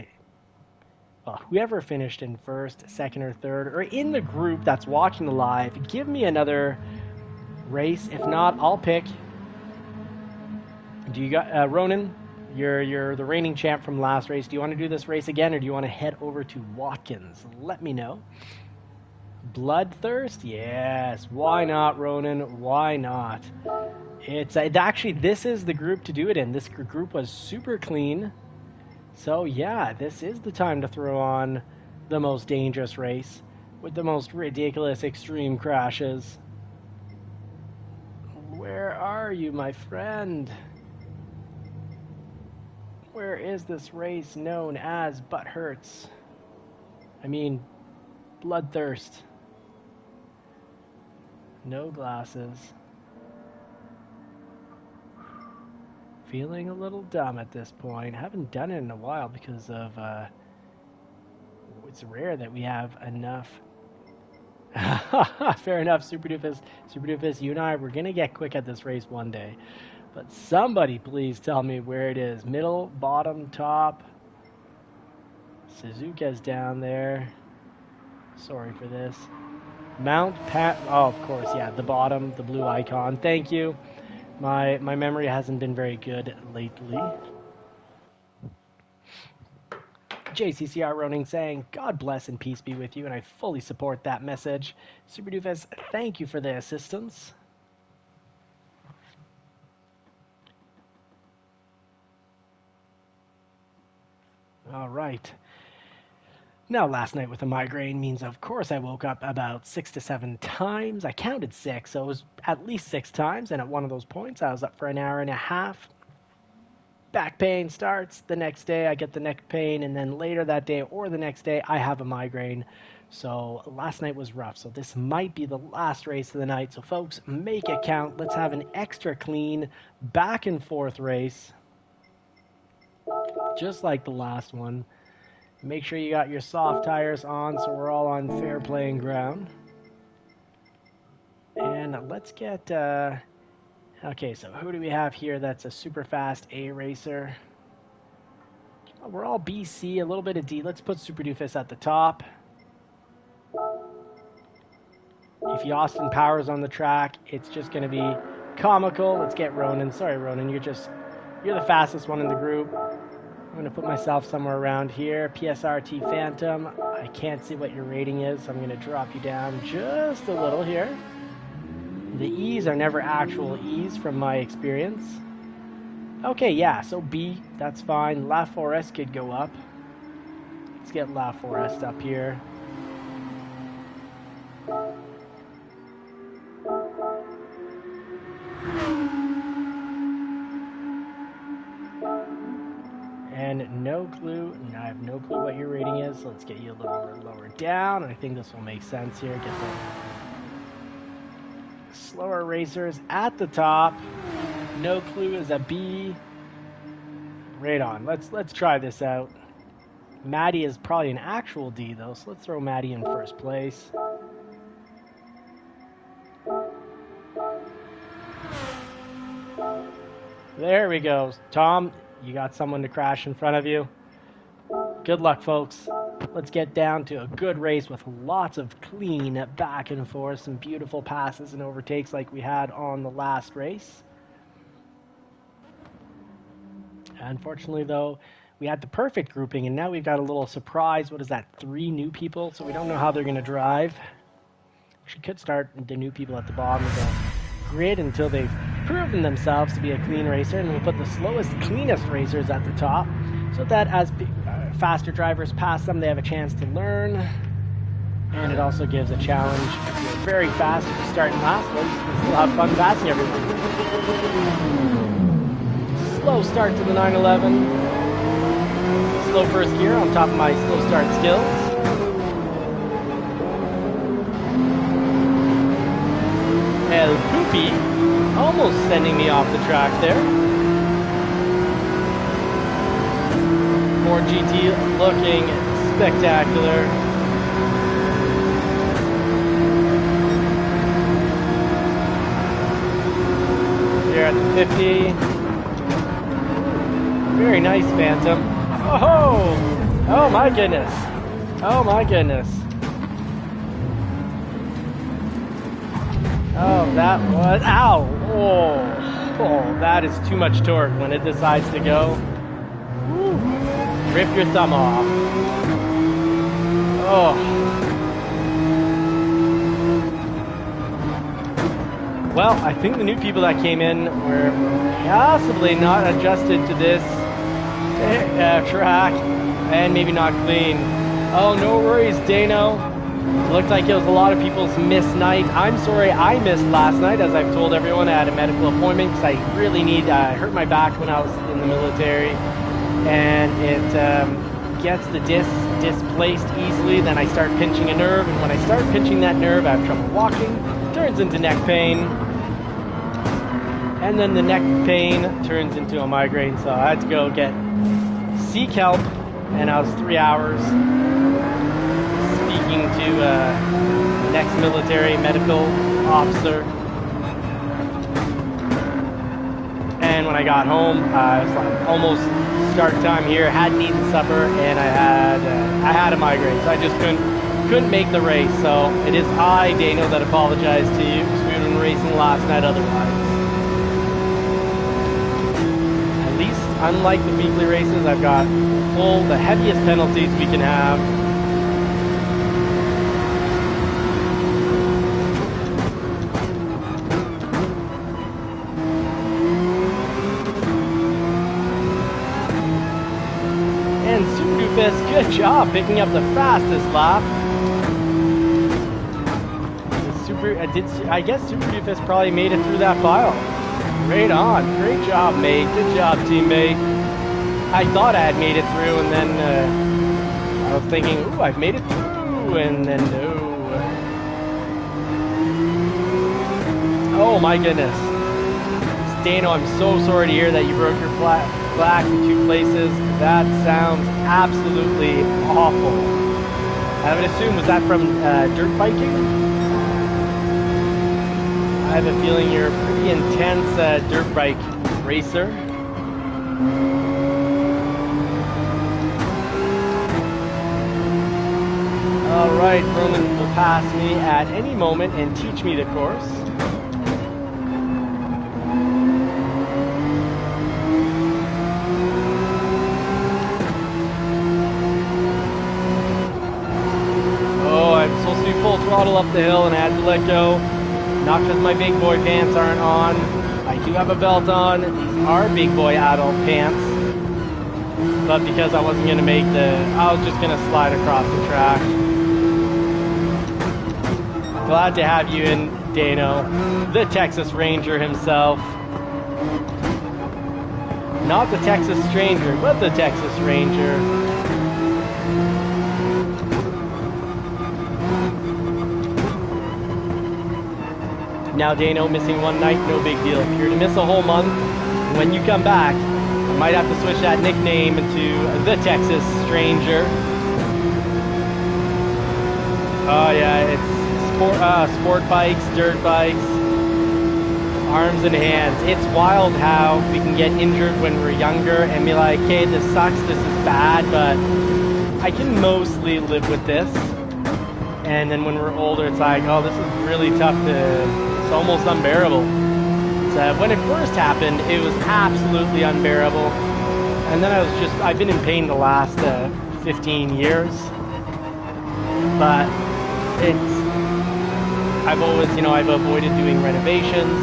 S1: Well, whoever finished in 1st, 2nd, or 3rd, or in the group that's watching the live, give me another race. If not, I'll pick... Do you got Ronan? You're the reigning champ from last race. Do you want to do this race again, or do you want to head over to Watkins? Let me know. Bloodthirst? Yes. Why not, Ronan? Why not? It's actually, this is the group to do it in. This group was super clean. So yeah, this is the time to throw on the most dangerous race with the most ridiculous extreme crashes. Where are you, my friend? Where is this race known as Butt Hurts? I mean, Bloodthirst. No glasses. Feeling a little dumb at this point. Haven't done it in a while because of, it's rare that we have enough. Fair enough, Super Doofus. Super Doofus, you and I, we're going to get quick at this race one day. But somebody please tell me where it is. Middle, bottom, top. Suzuka's down there. Sorry for this. Mount Pat. Oh, of course, yeah, the bottom, the blue icon. Thank you. My memory hasn't been very good lately. JCCR Roning saying, God bless and peace be with you, and I fully support that message. Super Doofus, thank you for the assistance. All right. Now, last night with a migraine means, of course, I woke up about 6 to 7 times. I counted 6, so it was at least 6 times, and at one of those points, I was up for an hour and a half. Back pain starts. The next day, I get the neck pain, and then later that day or the next day, I have a migraine. So last night was rough. So this might be the last race of the night. So folks, make it count. Let's have an extra clean back and forth race, just like the last one. Make sure you got your soft tires on so we're all on fair playing ground. And let's get... okay, so who do we have here that's a super fast A racer? We're all BC, a little bit of D. Let's put Super Doofus at the top. If Austin Powers on the track, it's just going to be comical. Let's get Ronan. Sorry, Ronan, you're the fastest one in the group. I'm going to put myself somewhere around here. PSRT Phantom. I can't see what your rating is, so I'm going to drop you down just a little here. The E's are never actual E's from my experience. Okay, yeah, so B, that's fine. La Forest could go up. Let's get La Forest up here. And no clue, I have no clue what your rating is, so let's get you a little lower down. I think this will make sense here. Get the slower racers at the top. No clue is a B. Right on. Let's try this out. Maddie is probably an actual D though, so let's throw Maddie in first place. There we go. Tom, you got someone to crash in front of you. Good luck, folks. Let's get down to a good race with lots of clean back and forth, some beautiful passes and overtakes like we had on the last race. Unfortunately, though, we had the perfect grouping, and now we've got a little surprise. What is that, 3 new people? So we don't know how they're going to drive. We could start the new people at the bottom of the grid until they've proven themselves to be a clean racer, and we'll put the slowest, cleanest racers at the top, so that as faster drivers pass them, they have a chance to learn. And it also gives a challenge. If you're very fast, if you're starting last, well, you can still have fun passing everyone. Slow start to the 911. Slow first gear on top of my slow start skills. El Poopy almost sending me off the track there. Ford GT looking spectacular. Here at the 50. Very nice, Phantom. Oh! Oh my goodness. Oh my goodness. Oh, that was... Ow! Oh, that is too much torque when it decides to go. Woo. Rip your thumb off. Oh. Well, I think the new people that came in were possibly not adjusted to this track and maybe not clean. Oh, no worries, Dano. Looked like it was a lot of people's missed night. I'm sorry I missed last night, as I've told everyone. I had a medical appointment because I really I hurt my back when I was in the military, and it gets the disc displaced easily. Then I start pinching a nerve, and when I start pinching that nerve, I have trouble walking. Turns into neck pain, and then the neck pain turns into a migraine. So I had to go get Seek help, and I was 3 hours speaking to the next military medical officer. when I got home. It was almost start time here. Hadn't eaten supper, and I had a migraine, so I just couldn't make the race. So it is I, Dano, that apologize to you because we would have been racing last night otherwise. At least, unlike the weekly races, I've got the heaviest penalties we can have. And Super Doofus, good job picking up the fastest lap. I guess Super Doofus probably made it through that pile. Right on. Great job, mate. Good job, teammate. I thought I had made it through, and then I was thinking, ooh, I've made it through, and then no. Oh my goodness. Dano, I'm so sorry to hear that you broke your black in 2 places. That sounds absolutely awful. I would assume, was that from dirt biking? I have a feeling you're a pretty intense dirt bike racer. Alright, Roman will pass me at any moment and teach me the course. Oh, I'm supposed to be full throttle up the hill and I had to let go. Not because my big boy pants aren't on. I do have a belt on. These are big boy adult pants. But because I wasn't going to make I was just going to slide across the track. Glad to have you in, Dano, the Texas Ranger himself. Not the Texas Stranger, but the Texas Ranger. Now, Dano, missing 1 night, no big deal. If you're to miss a whole month, when you come back, I might have to switch that nickname to the Texas Stranger. Oh yeah, it's sport bikes, dirt bikes, arms and hands. It's wild how we can get injured when we're younger and be like, hey, this sucks, this is bad, but I can mostly live with this. And then when we're older, it's like, oh, this is really tough it's almost unbearable. So when it first happened, it was absolutely unbearable. And then I've been in pain the last 15 years. But I've always, I've avoided doing renovations.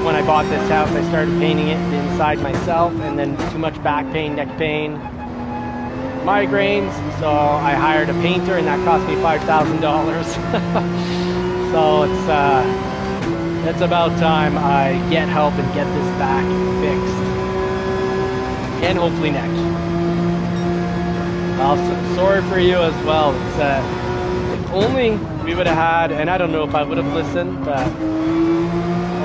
S1: When I bought this house, I started painting it inside myself, and then too much back pain, neck pain, migraines, so I hired a painter, and that cost me $5,000. So it's about time I get help and get this back fixed, and hopefully neck. Also, sorry for you as well. If only we would have had, and I don't know if I would have listened, but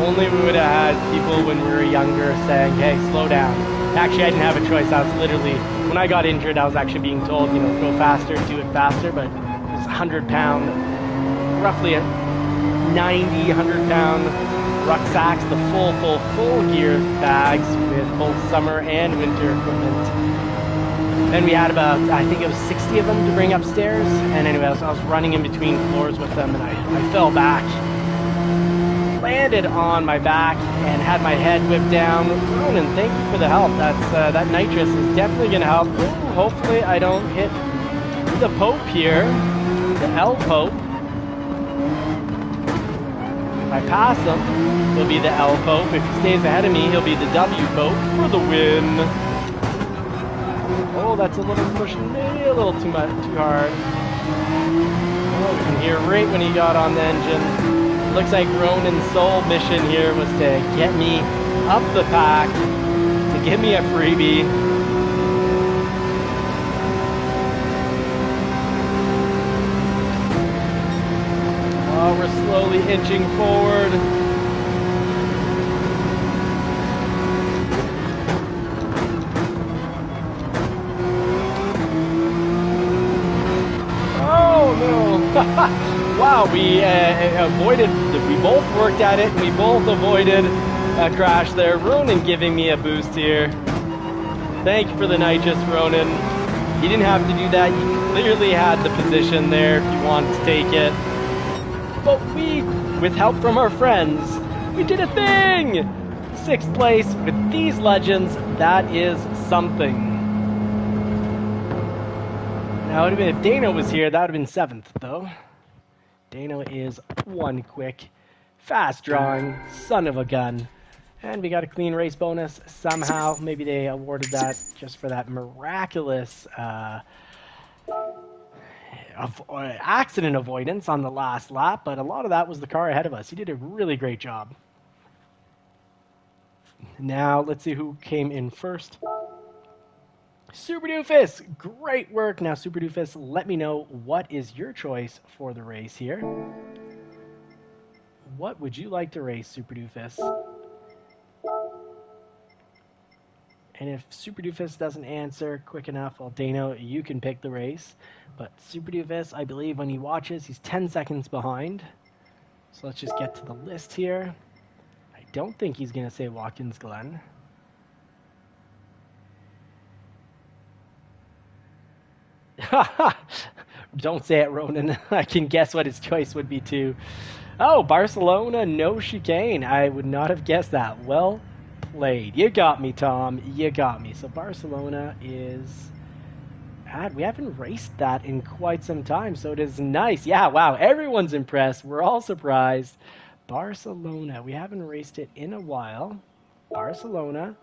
S1: only we would have had people when we were younger saying, hey, slow down. Actually, I didn't have a choice. I was literally, when I got injured, I was actually being told, go faster, do it faster, but it's 100-pound, roughly a 90, 100-pound rucksacks, the full gear bags with both summer and winter equipment. And we had about, I think it was 60 of them to bring upstairs. And anyway, I was running in between floors with them, and I fell back. Landed on my back and had my head whipped down. Ronan, thank you for the help. That nitrous is definitely going to help. Hopefully I don't hit the Pope here, the L Pope. If I pass him, he'll be the L Pope. If he stays ahead of me, he'll be the W Pope for the win. Oh, that's a little pushing maybe a little too hard. Oh, we can hear right when he got on the engine. Looks like Ronan's sole mission here was to get me up the pack, to give me a freebie. Oh, we're slowly inching forward. Oh no! Wow, we both worked at it, and we both avoided a crash there. Ronan giving me a boost here. Thank you for the nitrous, Ronan. You didn't have to do that. You clearly had the position there if you wanted to take it. But we, with help from our friends, we did a thing! 6th place with these legends, that is something. Now, it would have been, if Dano was here, that would have been 7th, though. Dano is one quick, fast drawing, son of a gun. And we got a clean race bonus somehow. Maybe they awarded that just for that miraculous accident avoidance on the last lap, but a lot of that was the car ahead of us. He did a really great job. Now, let's see who came in first. Super Doofus, great work. Now, Super Doofus, let me know what is your choice for the race here. What would you like to race, Super Doofus? And if Super Doofus doesn't answer quick enough, well, Dano, you can pick the race. But Super Doofus, I believe when he watches, he's 10 seconds behind. So let's just get to the list here. I don't think he's going to say Watkins Glen. Don't say it, Ronan. I can guess what his choice would be too. Oh, Barcelona, no chicane. I would not have guessed that. Well played. You got me, Tom. You got me. So Barcelona is... we haven't raced that in quite some time, so it is nice. Yeah, wow. Everyone's impressed. We're all surprised. Barcelona. We haven't raced it in a while. Barcelona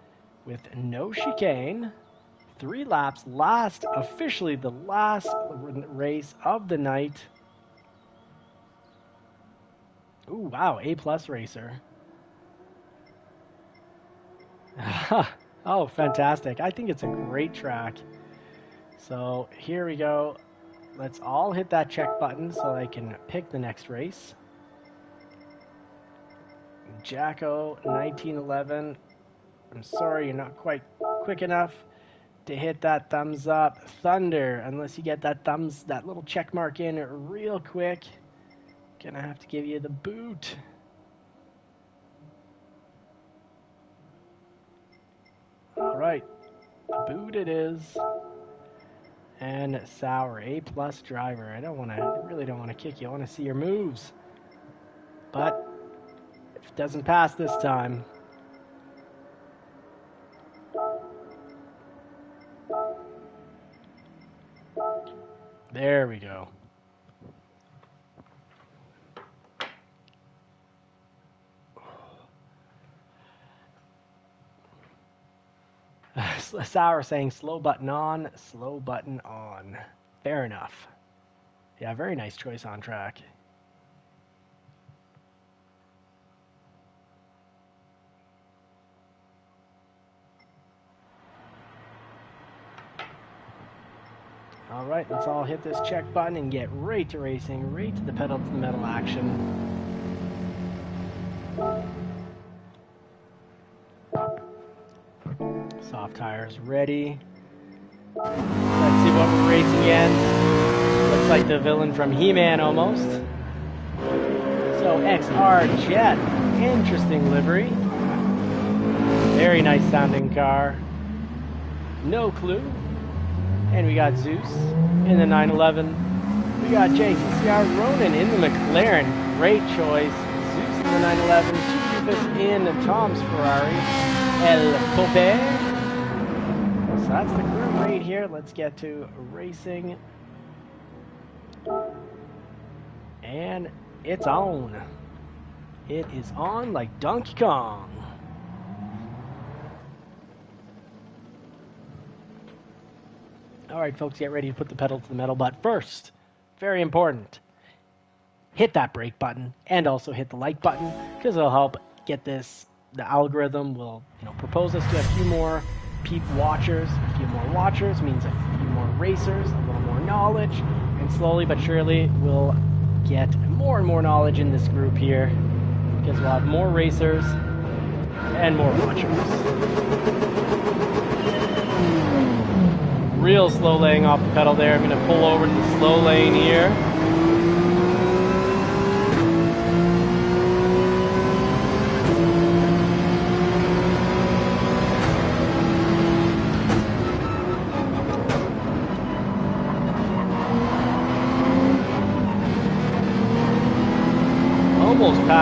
S1: with no chicane. 3 laps. Officially the last race of the night. Ooh, wow. A+ racer. Oh, fantastic. I think it's a great track. So here we go. Let's all hit that check button so I can pick the next race. Jacko 1911. I'm sorry, you're not quite quick enough to hit that thumbs up. Thunder, unless you get that little check mark in real quick, gonna have to give you the boot. All right, boot it is. And Sour, A+ driver. I really don't want to kick you. I want to see your moves. But if it doesn't pass this time. There we go. Sour saying slow button on, slow button on. Fair enough. Yeah, very nice choice on track. All right, let's all hit this check button and get right to racing, right to the pedal to the metal action. Soft tires ready. Let's see what we're racing against. Looks like the villain from He-Man almost. So XR Jet, interesting livery. Very nice sounding car. No clue. And we got Zeus in the 911. We got JCCR Ronan in the McLaren. Great choice. Zeus in the 911. Chiefus in Tom's Ferrari. El Pope. So that's the crew right here. Let's get to racing. And it's on. It is on like Donkey Kong. All right, folks, get ready to put the pedal to the metal. But first, very important, hit that brake button and also hit the like button because it'll help get this. The algorithm will, propose us to a few more watchers. A few more watchers means a few more racers, a little more knowledge, and slowly but surely we'll get more and more knowledge in this group here because we'll have more racers and more watchers. Real slow laying off the pedal there. I'm going to pull over to the slow lane here.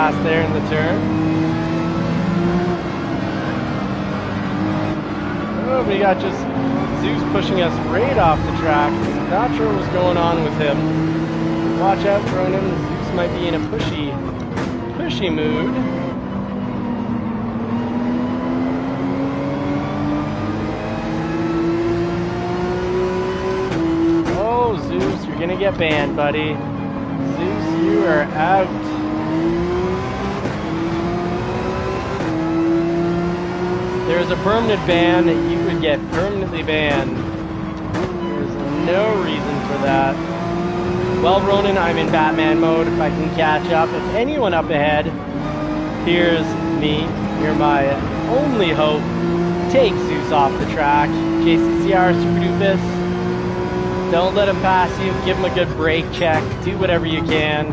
S1: pass there in the turn. Oh, we got just Zeus pushing us right off the track. Not sure what's going on with him. Watch out, Ronan. Zeus might be in a pushy mood. Oh, Zeus, you're gonna get banned, buddy. Zeus, you are out. There's a permanent ban. You would get permanently banned. There's no reason for that. Well, Ronan, I'm in Batman mode. If I can catch up. If anyone up ahead, here's me. You're my only hope. Take Zeus off the track. JCCR, Super Doofus. Don't let him pass you. Give him a good brake check. Do whatever you can.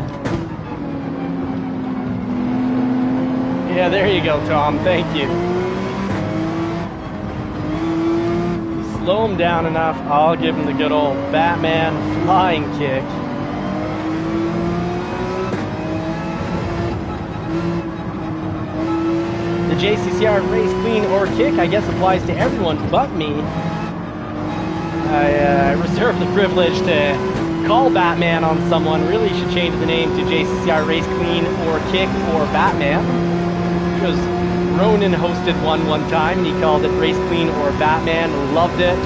S1: Yeah, there you go, Tom. Thank you. Slow him down enough. I'll give him the good old Batman flying kick. The JCCR race clean or kick, I guess, applies to everyone but me. I reserve the privilege to call Batman on someone. Really should change the name to JCCR race clean or kick or Batman. Because Ronan hosted one time and he called it race clean or Batman. Loved it.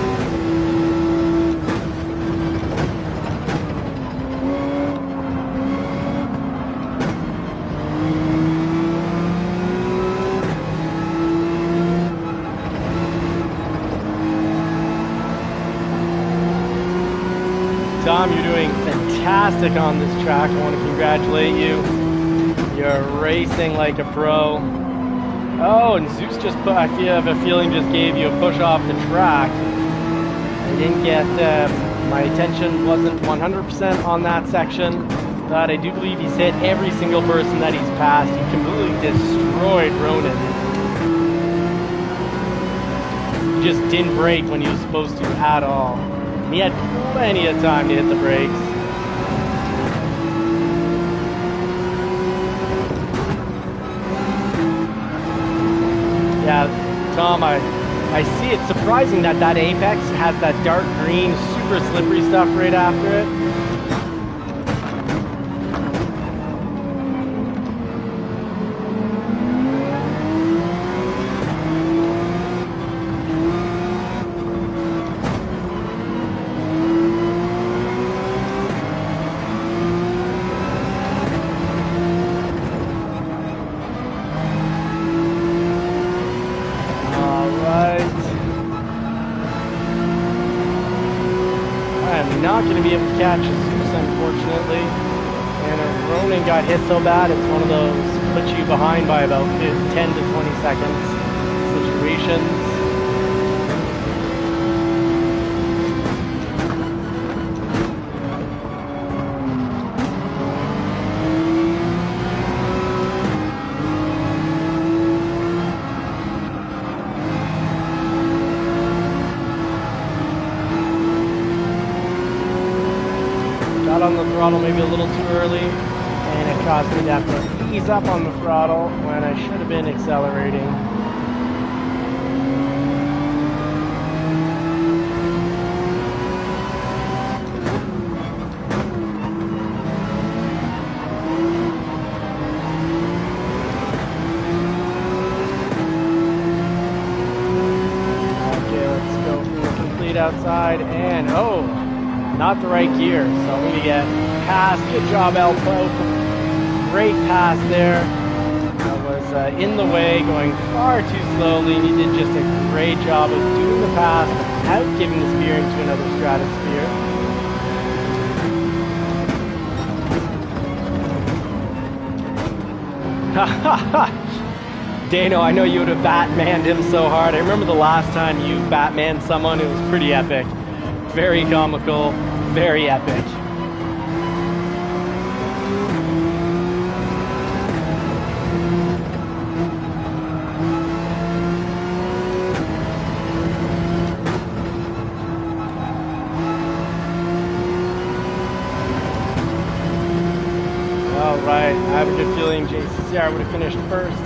S1: Tom, you're doing fantastic on this track. I want to congratulate you. You're racing like a pro. Oh, and Zeus just put, I have a feeling, just gave you a push off the track. I didn't get, my attention wasn't 100% on that section, but I do believe he's hit every single person that he's passed. He completely destroyed Ronan. He just didn't brake when he was supposed to at all. He had plenty of time to hit the brakes. Yeah, Tom, I see it's surprising that that Apex has that dark green, super slippery stuff right after it. Not going to be able to catch Zeus, unfortunately. And if Ronan got hit so bad, it's one of those put you behind by about 10 to 20 seconds situations. Got on the throttle maybe a little too early, and it caused me to have to ease up on the throttle when I should have been accelerating. Okay, let's go for the complete outside, and oh! Not the right gear, so we get pass. Good job, El Pope. Great pass there. That was in the way, going far too slowly, and he did just a great job of doing the pass without giving the steering to another stratosphere. Dano, I know you would have Batmaned him so hard. I remember the last time you Batmaned someone, it was pretty epic. Very comical, very epic. All right, I have a good feeling JCCR JCCR would have finished first.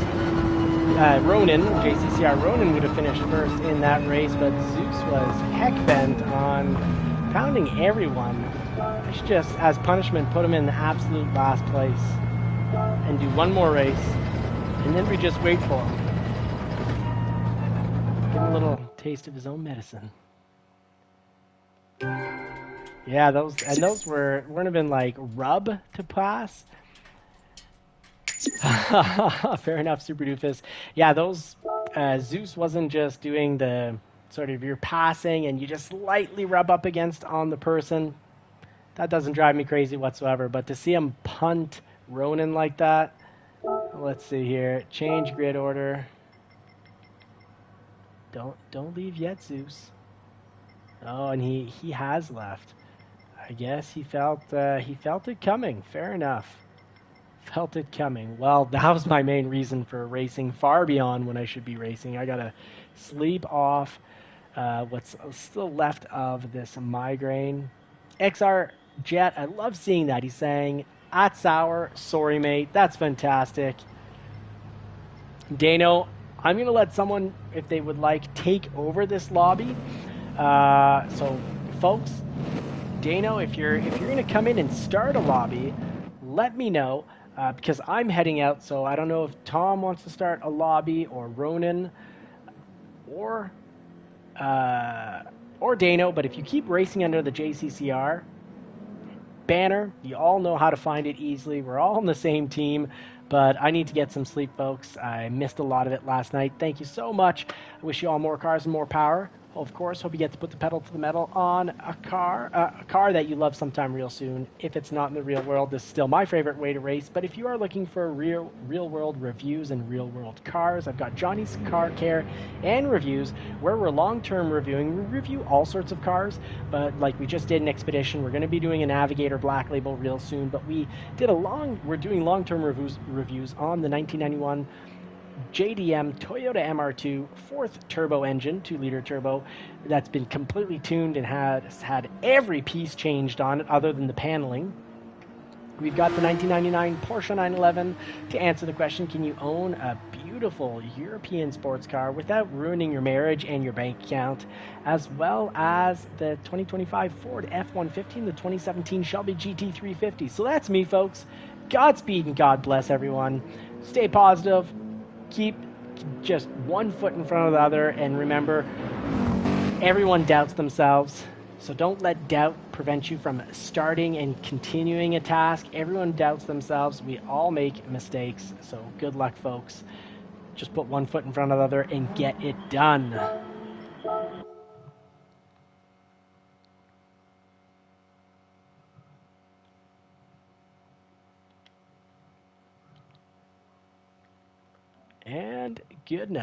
S1: JCCR Ronan would have finished first in that race, but Zeus was heck bent on pounding everyone. I should just, as punishment, put him in the absolute last place and do one more race, and then we just wait for him. Give him a little taste of his own medicine. Yeah, those wouldn't have been like rub to pass. Fair enough, Super Doofus. Yeah, those Zeus wasn't just doing the sort of you're passing and you just slightly rub up against on the person. That doesn't drive me crazy whatsoever. But to see him punt Ronan like that, let's see here. Change grid order. Don't leave yet, Zeus. Oh, and he has left. I guess he felt it coming. Fair enough. Felt it coming. Well, that was my main reason for racing far beyond when I should be racing. I gotta sleep off what's still left of this migraine. XR Jet, I love seeing that. He's saying, "At sour, sorry mate." That's fantastic. Dano, I'm gonna let someone, if they would like, take over this lobby. So, folks, Dano, if you're gonna come in and start a lobby, let me know. Because I'm heading out, so I don't know if Tom wants to start a lobby, or Ronan, or Dano. But if you keep racing under the JCCR banner, you all know how to find it easily. We're all on the same team, but I need to get some sleep, folks. I missed a lot of it last night. Thank you so much. I wish you all more cars and more power. Of course, hope you get to put the pedal to the metal on a car that you love sometime real soon. If it's not in the real world, this is still my favorite way to race. But if you are looking for real world reviews and real world cars, I've got Johnny's Car Care and Reviews, where we're long-term reviewing. We review all sorts of cars, but like we just did an Expedition, we're going to be doing a Navigator Black Label real soon. But we're doing long-term reviews on the 1991 JDM Toyota MR2 fourth turbo engine, 2-liter turbo, that's been completely tuned and has had every piece changed on it other than the paneling. We've got the 1999 Porsche 911 to answer the question, can you own a beautiful European sports car without ruining your marriage and your bank account, as well as the 2025 Ford F-150 and the 2017 Shelby GT350. So that's me, folks. Godspeed and God bless everyone. Stay positive. Keep just one foot in front of the other, and remember, everyone doubts themselves, so don't let doubt prevent you from starting and continuing a task. Everyone doubts themselves. We all make mistakes, so good luck, folks. Just put one foot in front of the other and get it done. And good night.